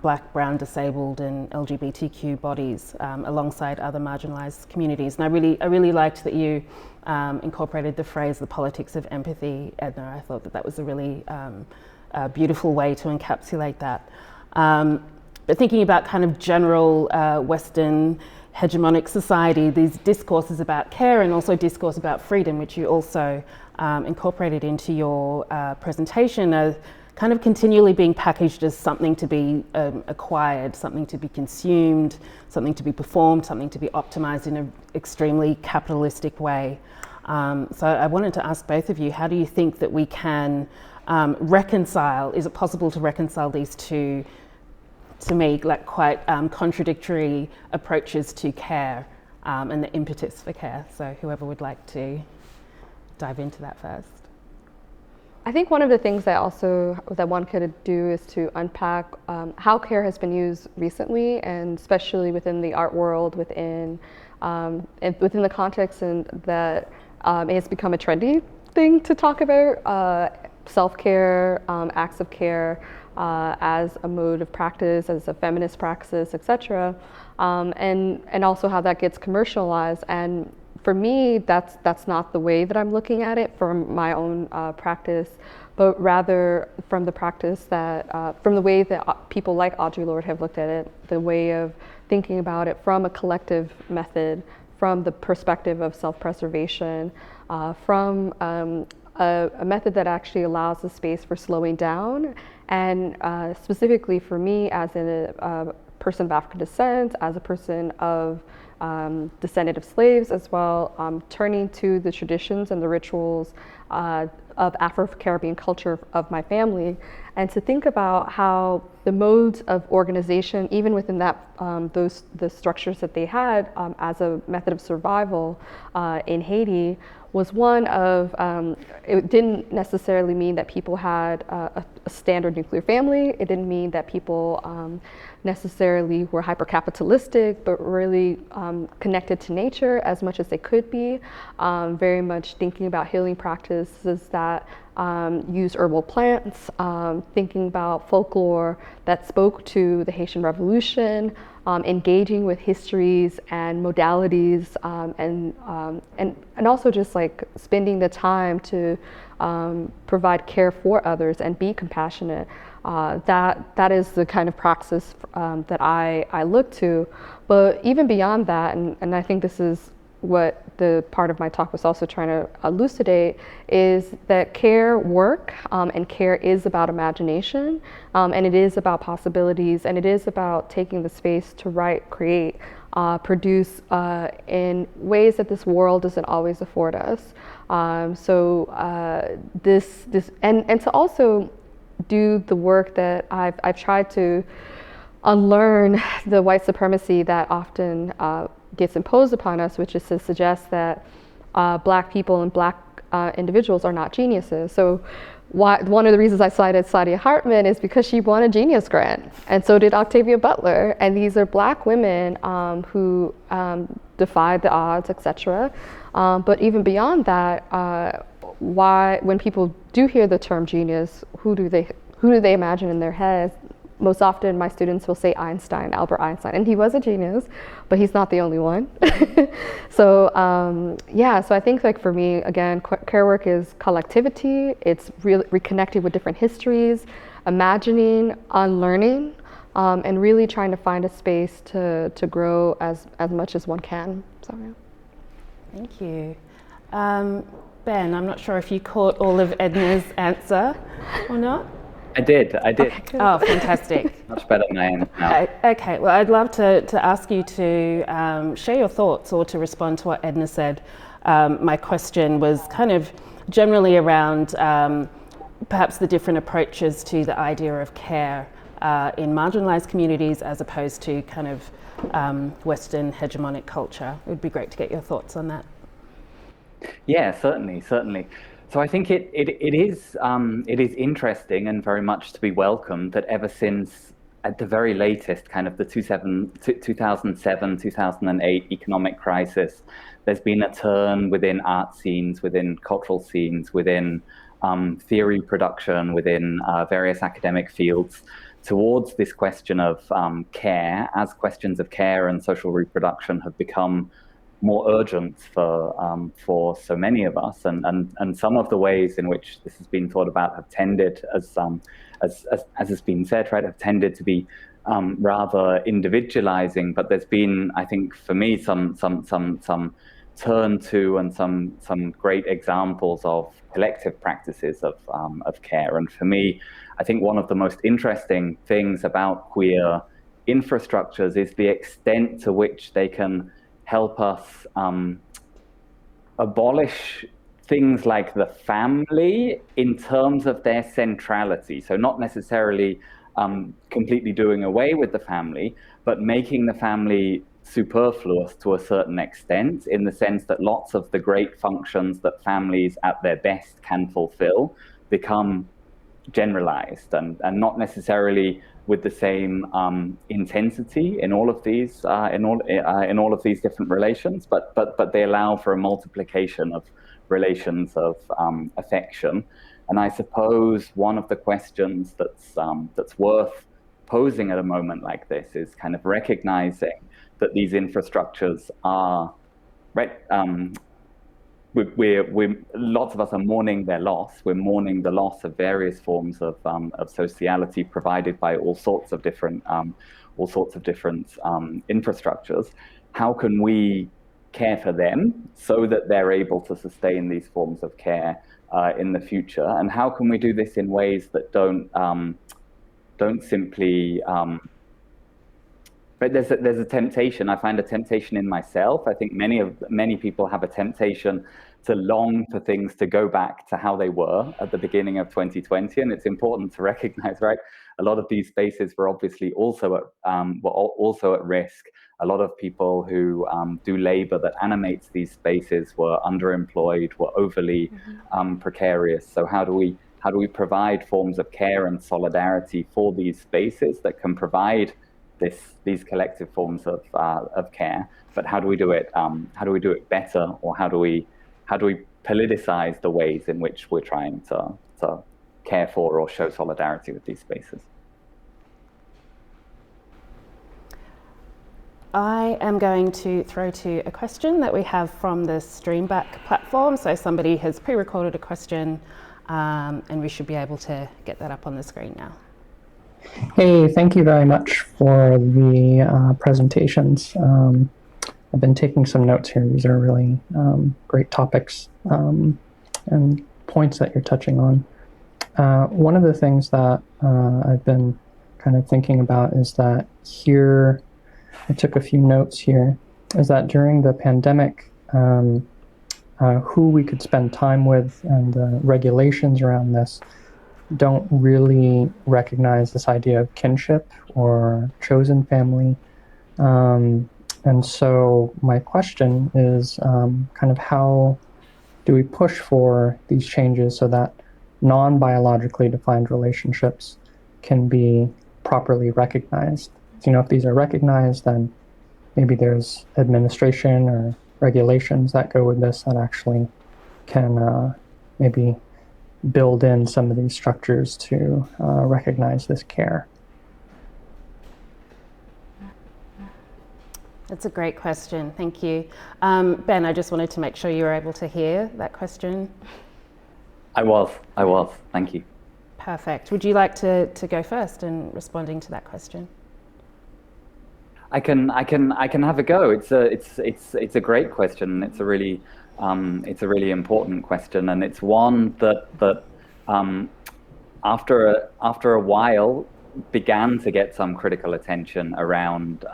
Black, brown, disabled and LGBTQ bodies alongside other marginalised communities. And I really liked that you incorporated the phrase, the politics of empathy, Edna. I thought that was a really beautiful way to encapsulate that. But thinking about kind of general Western hegemonic society, these discourses about care and also discourse about freedom, which you also incorporated into your presentation, are kind of continually being packaged as something to be acquired, something to be consumed, something to be performed, something to be optimized in an extremely capitalistic way. So I wanted to ask both of you, how do you think that we can reconcile, is it possible to reconcile these two, to me, like quite contradictory approaches to care and the impetus for care? So whoever would like to dive into that first. I think one of the things that one could do is to unpack how care has been used recently, and especially within the art world, within the context and that it has become a trendy thing to talk about self-care, acts of care as a mode of practice, as a feminist practice, etc., and also how that gets commercialized. And for me, that's not the way that I'm looking at it from my own practice, but rather from the practice that, from the way that people like Audre Lorde have looked at it, the way of thinking about it from a collective method, from the perspective of self-preservation, from a method that actually allows the space for slowing down, and specifically for me as a person of African descent, as a person of descendant of slaves as well, turning to the traditions and the rituals of Afro-Caribbean culture of my family, and to think about how the modes of organization, even within that, the structures that they had as a method of survival in Haiti, was one of, it didn't necessarily mean that people had a standard nuclear family. It didn't mean that people necessarily were hyper-capitalistic, but really connected to nature as much as they could be, very much thinking about healing practices that use herbal plants, thinking about folklore that spoke to the Haitian Revolution, engaging with histories and modalities, and also just like spending the time to provide care for others and be compassionate. That is the kind of praxis that I look to. But even beyond that, and I think this is what the part of my talk was also trying to elucidate, is that care work and care is about imagination, and it is about possibilities, and it is about taking the space to write, create, produce in ways that this world doesn't always afford us. This and to also do the work that I've tried to unlearn the white supremacy that often gets imposed upon us, which is to suggest that Black people and Black individuals are not geniuses. So one of the reasons I cited Saidiya Hartman is because she won a Genius Grant, and so did Octavia Butler. And these are Black women who defied the odds, etc. But even beyond that, when people do hear the term genius, who do they imagine in their heads? Most often my students will say Einstein, Albert Einstein, and he was a genius, but he's not the only one. So so I think like for me, again, care work is collectivity. It's really reconnecting with different histories, imagining, unlearning, and really trying to find a space to grow as much as one can. So yeah. Thank you. Ben, I'm not sure if you caught all of Edna's answer or not. I did. Okay, oh, fantastic. Much better than I am now. Okay, well, I'd love to ask you to share your thoughts or to respond to what Edna said. My question was kind of generally around perhaps the different approaches to the idea of care in marginalized communities as opposed to kind of Western hegemonic culture. It would be great to get your thoughts on that. Yeah, certainly. So I think it is interesting and very much to be welcomed that ever since, at the very latest, kind of the 2007, 2008 economic crisis, there's been a turn within art scenes, within cultural scenes, within theory production, within various academic fields, towards this question of care, as questions of care and social reproduction have become more urgent for so many of us, and some of the ways in which this has been thought about have tended, as has been said, right, have tended to be rather individualizing. But there's been, I think, for me, some turn to, and some great examples of collective practices of care. And for me, I think one of the most interesting things about queer infrastructures is the extent to which they can help us abolish things like the family in terms of their centrality. So not necessarily completely doing away with the family, but making the family superfluous to a certain extent, in the sense that lots of the great functions that families at their best can fulfill become generalized, and not necessarily with the same intensity in all of these in all of these different relations, but they allow for a multiplication of relations of affection. And I suppose one of the questions that's worth posing at a moment like this is kind of recognizing that these infrastructures are lots of us are mourning their loss. We're mourning the loss of various forms of sociality provided by all sorts of different infrastructures. How can we care for them so that they're able to sustain these forms of care in the future? And how can we do this in ways that don't simply but there's a temptation. I find a temptation in myself. I think many people have a temptation to long for things to go back to how they were at the beginning of 2020, and it's important to recognize, right? A lot of these spaces were obviously also at risk. A lot of people who do labor that animates these spaces were underemployed, were overly precarious. So how do we provide forms of care and solidarity for these spaces that can provide these collective forms of care? But how do we do it? How do we do it better, or how do we politicize the ways in which we're trying to care for or show solidarity with these spaces? I am going to throw to a question that we have from the Streamback platform. So somebody has pre-recorded a question, and we should be able to get that up on the screen now. Hey, thank you very much for the presentations. I've been taking some notes here. These are really great topics and points that you're touching on. One of the things that I've been kind of thinking about is that here, I took a few notes here, is that during the pandemic, who we could spend time with and the regulations around this don't really recognize this idea of kinship or chosen family. And so my question is kind of how do we push for these changes so that non-biologically defined relationships can be properly recognized? You know, if these are recognized, then maybe there's administration or regulations that go with this that actually can maybe build in some of these structures to recognize this care. That's a great question, thank you. Ben, I just wanted to make sure you were able to hear that question. I was, thank you. Perfect. Would you like to go first in responding to that question? I can have a go. It's a great question. It's a really important question, and it's one that after a while began to get some critical attention around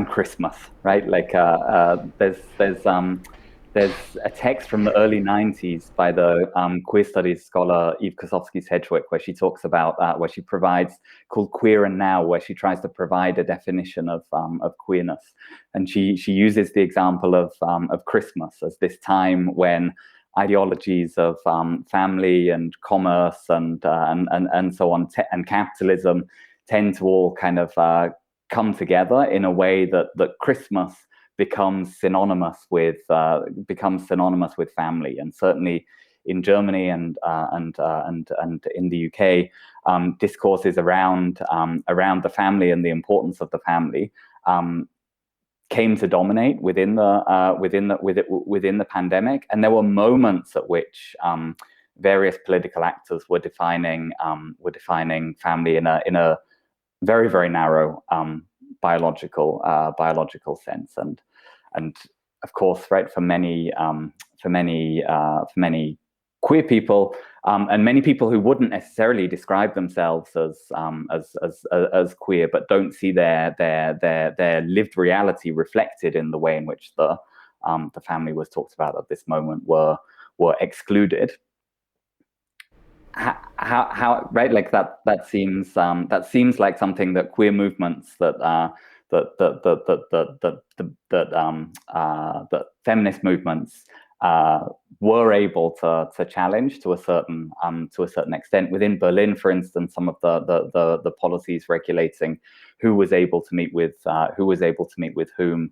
Christmas, right? Like there's a text from the early 90s by the queer studies scholar Eve Kosofsky-Sedgwick, where she talks about where she provides, called Queer and Now, where she tries to provide a definition of queerness, and she uses the example of Christmas as this time when ideologies of family and commerce and so on and capitalism tend to all kind of come together in a way that Christmas becomes synonymous with family. And certainly in Germany and in the UK, discourses around the family and the importance of the family came to dominate within the pandemic. And there were moments at which various political actors were defining family in a very, very narrow biological sense. And of course, right, for many queer people, and many people who wouldn't necessarily describe themselves as queer, but don't see their lived reality reflected in the way in which the family was talked about at this moment were excluded. How right, like that seems like something that queer movements that feminist movements were able to challenge to a certain extent. Within Berlin, for instance, some of the policies regulating who was able to meet with whom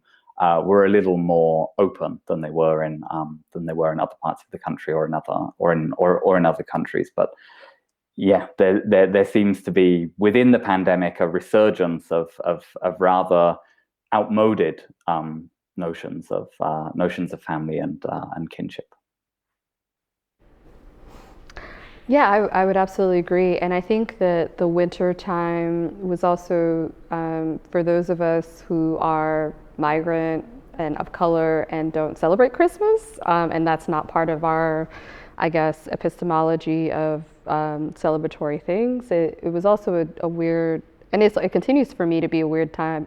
were a little more open than they were in other parts of the country or in other countries. But yeah, there seems to be within the pandemic a resurgence of rather outmoded notions of family and kinship. Yeah, I would absolutely agree. And I think that the winter time was also, for those of us who are migrant and of color and don't celebrate Christmas, and that's not part of our, I guess, epistemology of celebratory things. It was also a weird, and it continues for me to be a weird time,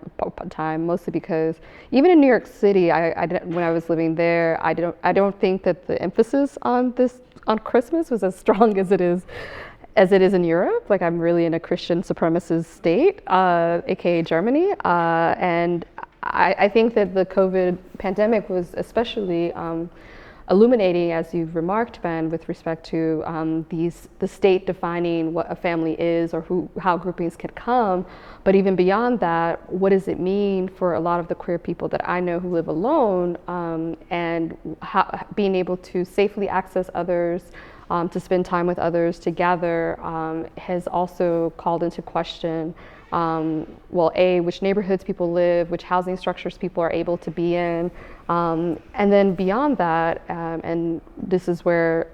mostly because even in New York City, when I was living there, I don't think that the emphasis on Christmas was as strong as it is in Europe. Like, I'm really in a Christian supremacist state, aka Germany, and I think that the COVID pandemic was especially illuminating, as you've remarked, Ben, with respect to the state defining what a family is or how groupings can come. But even beyond that, what does it mean for a lot of the queer people that I know who live alone, and being able to safely access others, to spend time with others, to gather, has also called into question which neighborhoods people live, which housing structures people are able to be in. And then beyond that, and this is where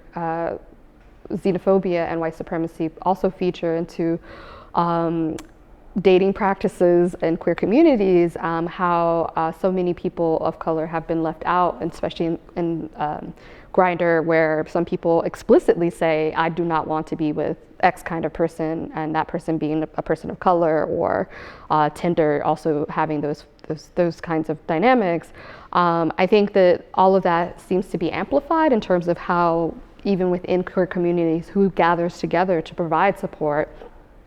xenophobia and white supremacy also feature into dating practices in queer communities, how so many people of color have been left out, and especially in Grindr, where some people explicitly say, I do not want to be with X kind of person, and that person being a person of color, or Tinder also having those kinds of dynamics. I think that all of that seems to be amplified in terms of how, even within queer communities, who gathers together to provide support,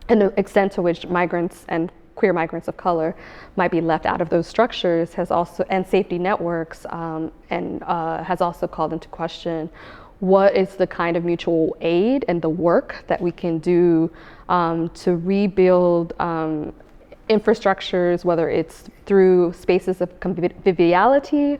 and the extent to which migrants and queer migrants of color might be left out of those structures has also, and safety networks, has also called into question what is the kind of mutual aid and the work that we can do to rebuild infrastructures, whether it's through spaces of conviviality,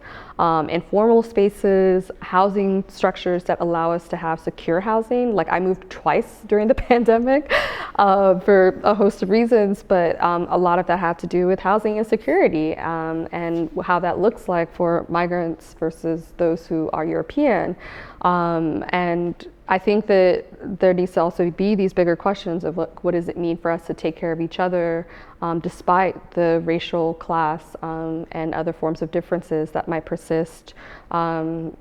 informal spaces, housing structures that allow us to have secure housing. Like, I moved twice during the pandemic for a host of reasons, but a lot of that had to do with housing insecurity, and how that looks like for migrants versus those who are European. And I think that there needs to also be these bigger questions of what does it mean for us to take care of each other, despite the racial, class, and other forms of differences that might persist. And,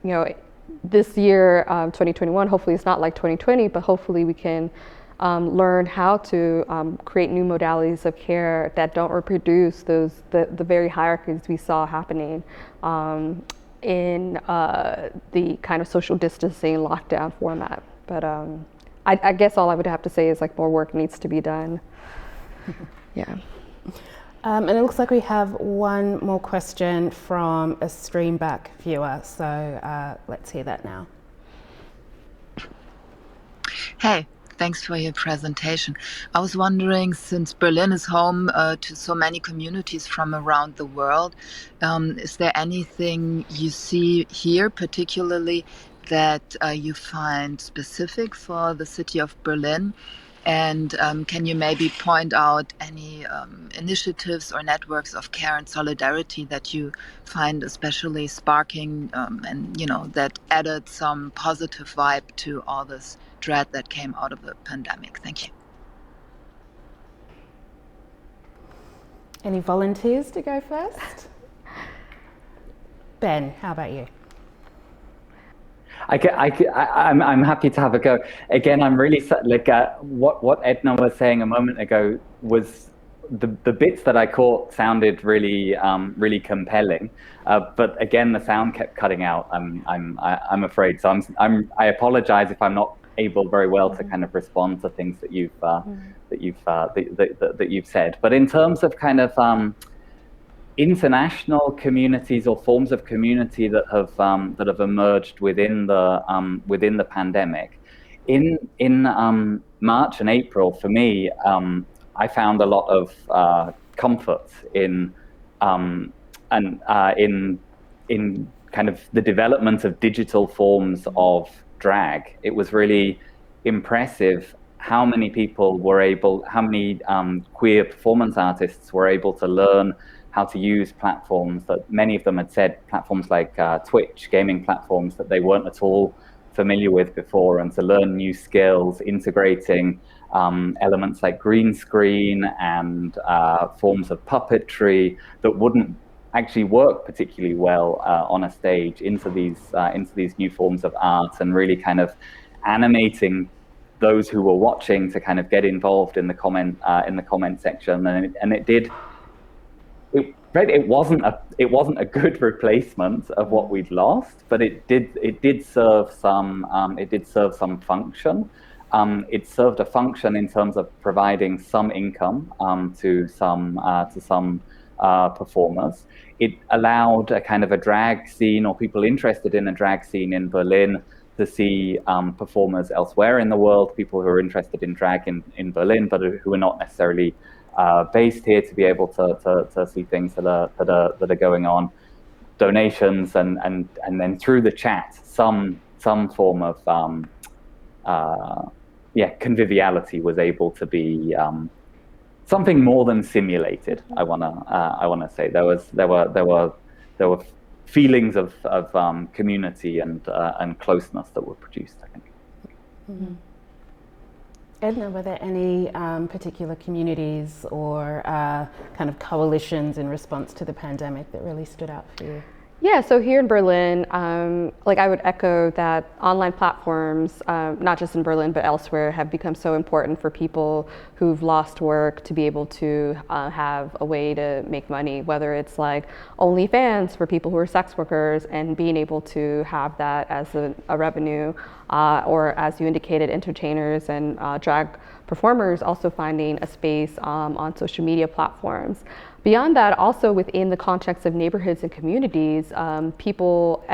you know, this year, 2021, hopefully it's not like 2020, but hopefully we can learn how to create new modalities of care that don't reproduce the very hierarchies we saw happening in the kind of social distancing lockdown format. But I guess all I would have to say is, like, more work needs to be done. Yeah. And it looks like we have one more question from a Streamback viewer, so let's hear that now. Hey, thanks for your presentation. I was wondering, since Berlin is home to so many communities from around the world, is there anything you see here particularly that you find specific for the city of Berlin? And can you maybe point out any initiatives or networks of care and solidarity that you find especially sparking and, you know, that added some positive vibe to all this dread that came out of the pandemic? Thank you. Any volunteers to go first? Ben, how about you? I'm happy to have a go. Again, I'm really like what Edna was saying a moment ago was the bits that I caught sounded really really compelling, but again the sound kept cutting out. I'm afraid, so I apologize if I'm not able very well to kind of respond to things that you've said. But in terms of kind of international communities or forms of community that have emerged within the pandemic. In March and April, for me, I found a lot of comfort in kind of the development of digital forms of drag. It was really impressive how many queer performance artists were able to learn how to use platforms that many of them had said, platforms like Twitch, gaming platforms that they weren't at all familiar with before, and to learn new skills, integrating elements like green screen and forms of puppetry that wouldn't actually work particularly well on a stage into these new forms of art, and really kind of animating those who were watching to kind of get involved in the comment section, and it wasn't a good replacement of what we'd lost, but it did serve some function. It served a function in terms of providing some income to some performers. It allowed a kind of a drag scene, or people interested in a drag scene in Berlin, to see performers elsewhere in the world, people who are interested in drag in Berlin, but who are not necessarily based here, to be able to see things that are going on, donations, and then through the chat some form of conviviality was able to be something more than simulated. I wanna say there were feelings of community and closeness that were produced, I think. Mm-hmm. Edna, were there any particular communities or kind of coalitions in response to the pandemic that really stood out for you? Yeah, so here in Berlin, like I would echo that online platforms, not just in Berlin but elsewhere, have become so important for people who've lost work to be able to have a way to make money, whether it's like OnlyFans for people who are sex workers and being able to have that as a revenue, or as you indicated, entertainers and drag performers also finding a space on social media platforms. Beyond that, also within the context of neighborhoods and communities, people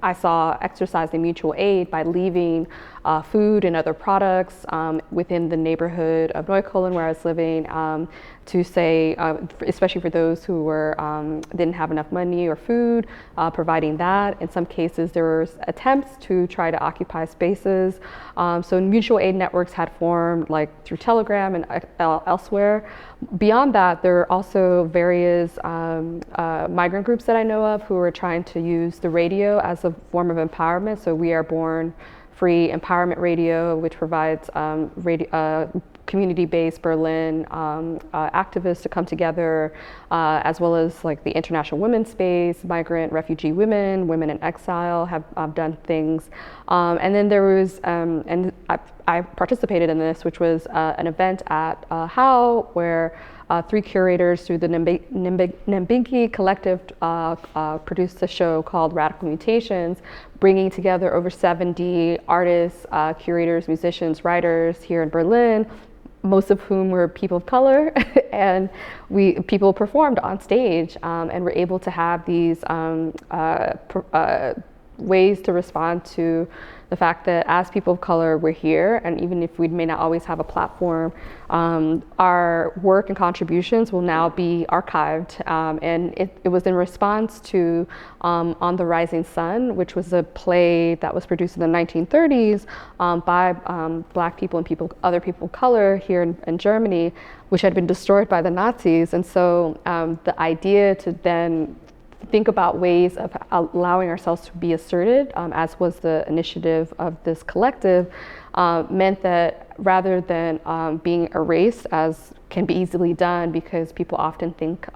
I saw exercising mutual aid by leaving food and other products within the neighborhood of Neukölln, where I was living, to say, especially for those who were didn't have enough money or food, providing that. In some cases, there were attempts to try to occupy spaces. So mutual aid networks had formed, like through Telegram and elsewhere. Beyond that, there are also various migrant groups that I know of who are trying to use the radio as a form of empowerment. So We Are Born Free Empowerment Radio, which provides community-based Berlin activists to come together, as well as like the International Women's Space, migrant refugee women, women in exile have done things. And then there was, and I participated in this, which was an event at HOW, where 3 curators through the Nembinki Collective produced a show called Radical Mutations, bringing together over 70 artists, curators, musicians, writers here in Berlin, most of whom were people of color, and people performed on stage and were able to have these ways to respond to the fact that as people of color, we're here, and even if we may not always have a platform, our work and contributions will now be archived. And it was in response to On the Rising Sun, which was a play that was produced in the 1930s by Black people and other people of color here in Germany, which had been destroyed by the Nazis. And so the idea to then think about ways of allowing ourselves to be asserted, as was the initiative of this collective, meant that rather than being erased, as can be easily done because people often think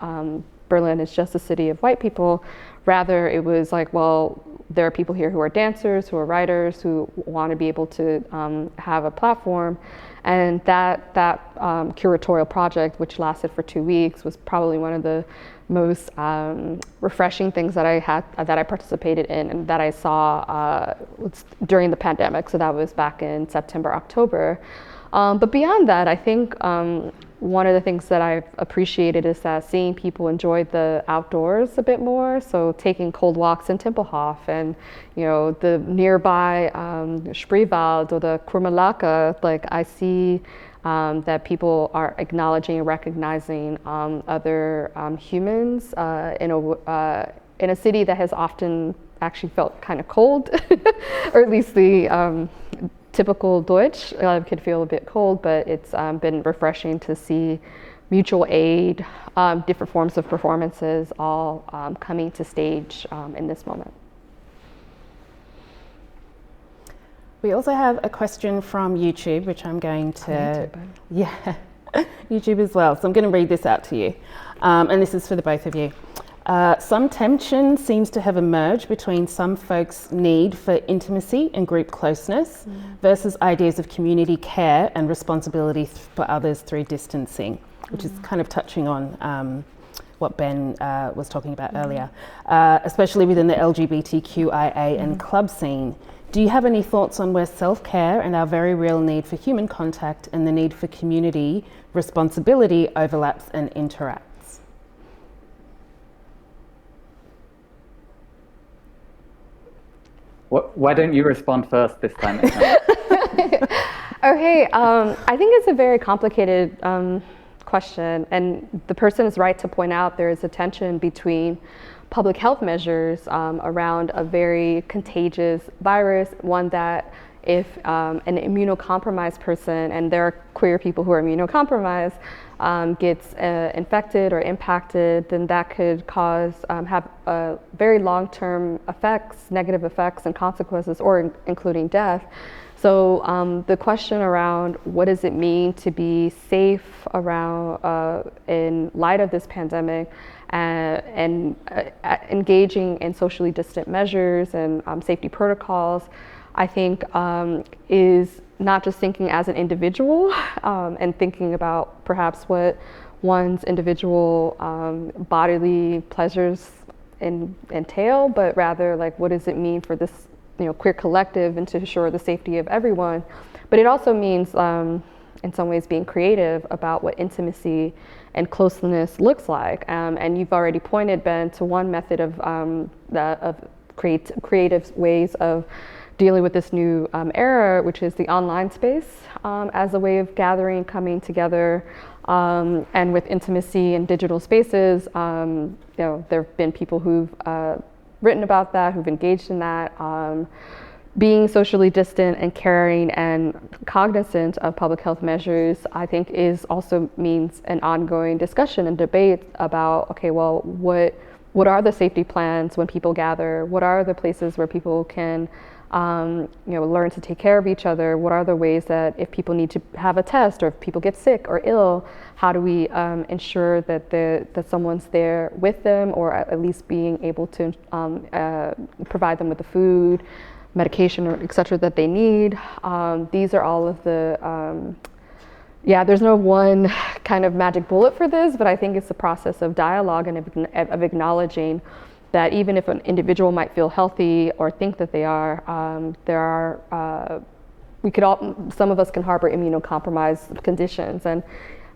Berlin is just a city of white people. Rather, it was like, well, there are people here who are dancers, who are writers, who want to be able to have a platform. And that curatorial project, which lasted for 2 weeks, was probably one of the most refreshing things that I participated in and that I saw during the pandemic. So that was back in September, October. But beyond that, I think one of the things that I've appreciated is that seeing people enjoy the outdoors a bit more. So taking cold walks in Tempelhof and, the nearby Spreewald or the Krumelake, like I see that people are acknowledging and recognizing other humans in a city that has often actually felt kind of cold, or at least the typical Deutsch could feel a bit cold, but it's been refreshing to see mutual aid, different forms of performances all coming to stage in this moment. We also have a question from YouTube, which I'm going to, YouTube as well. So I'm going to read this out to you. And this is for the both of you. Some tension seems to have emerged between some folks' need for intimacy and group closeness versus ideas of community care and responsibility for others through distancing, which is kind of touching on what Ben was talking about earlier, especially within the LGBTQIA and club scene. Do you have any thoughts on where self-care and our very real need for human contact and the need for community responsibility overlaps and interacts? Why don't you respond first this time? Okay, I think it's a very complicated question, and the person is right to point out there is a tension between public health measures around a very contagious virus, one that if an immunocompromised person, and there are queer people who are immunocompromised, gets infected or impacted, then that could have very long-term effects, negative effects and consequences, or including death. So the question around what does it mean to be safe around in light of this pandemic, and engaging in socially distant measures and safety protocols, I think is not just thinking as an individual and thinking about perhaps what one's individual bodily pleasures entail, but rather like what does it mean for this queer collective and to ensure the safety of everyone. But it also means in some ways being creative about what intimacy and closeness looks like. And you've already pointed, Ben, to one method of creative ways of dealing with this new era, which is the online space as a way of gathering, coming together, and with intimacy in digital spaces. There have been people who've written about that, who've engaged in that. Being socially distant and caring and cognizant of public health measures, I think also means an ongoing discussion and debate about, okay, well, what are the safety plans when people gather? What are the places where people can learn to take care of each other? What are the ways that if people need to have a test or if people get sick or ill, how do we ensure that someone's there with them, or at least being able to provide them with the food, medication, or et cetera that they need? These are all of the, there's no one kind of magic bullet for this, but I think it's a process of dialogue and of acknowledging that even if an individual might feel healthy or think that they are, some of us can harbor immunocompromised conditions. And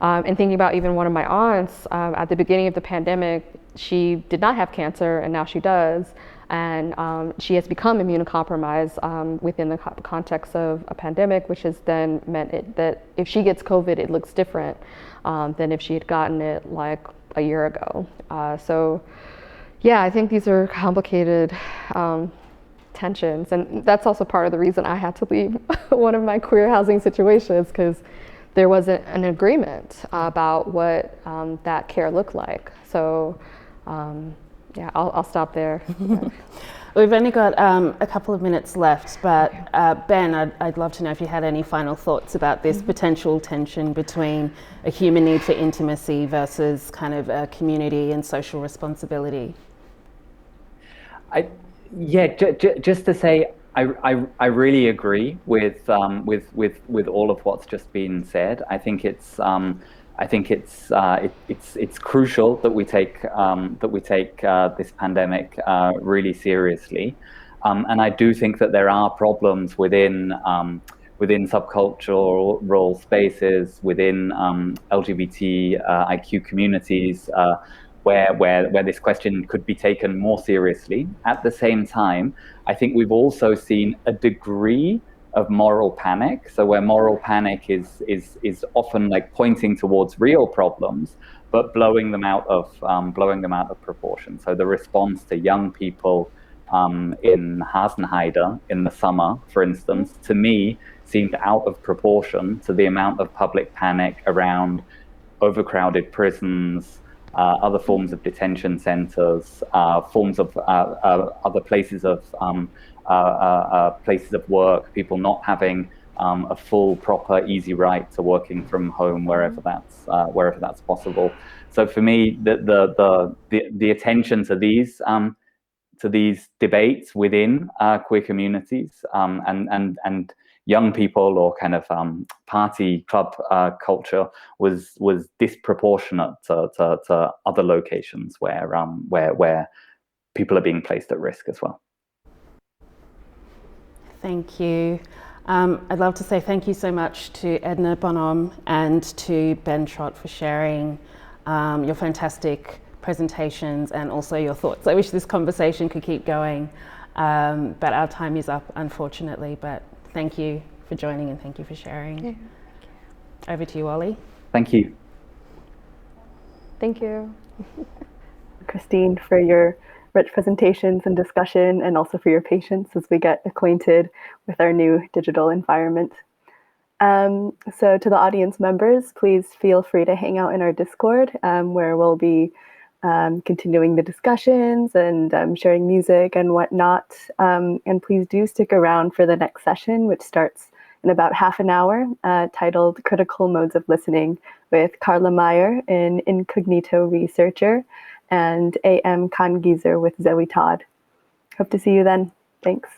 thinking about even one of my aunts, at the beginning of the pandemic, she did not have cancer and now she does. And she has become immunocompromised within the context of a pandemic, which has then meant that if she gets COVID, it looks different than if she had gotten it like a year ago. I think these are complicated tensions. And that's also part of the reason I had to leave one of my queer housing situations, because there wasn't an agreement about what that care looked like. So I'll stop there. We've only got a couple of minutes left, but Ben, I'd love to know if you had any final thoughts about this potential tension between a human need for intimacy versus kind of a community and social responsibility. Just to say, I really agree with all of what's just been said. I think it's crucial that we take this pandemic really seriously, and I do think that there are problems within subcultural spaces, within LGBTIQ communities, where this question could be taken more seriously. At the same time, I think we've also seen a degree of moral panic. So where moral panic is often like pointing towards real problems, but blowing them out of proportion. So the response to young people in Hasenheide in the summer, for instance, to me seemed out of proportion to the amount of public panic around overcrowded prisons, other forms of detention centers, forms of other places of work, people not having a full, proper, easy right to working from home wherever that's possible. So for me, the attention to these debates within queer communities and young people, or kind of party club culture, was disproportionate to other locations where people are being placed at risk as well. Thank you. I'd love to say thank you so much to Edna Bonhomme and to Ben Trott for sharing your fantastic presentations and also your thoughts. I wish this conversation could keep going, but our time is up, unfortunately. But thank you for joining and thank you for sharing. Yeah. Over to you, Ollie. Thank you. Thank you. Christine, for your rich presentations and discussion, and also for your patience as we get acquainted with our new digital environment. So to the audience members, please feel free to hang out in our Discord, where we'll be continuing the discussions and sharing music and whatnot. And please do stick around for the next session, which starts in about half an hour, titled Critical Modes of Listening, with Carla Meyer, an incognito researcher, and A.M. Kangieser with Zoe Todd. Hope to see you then. Thanks.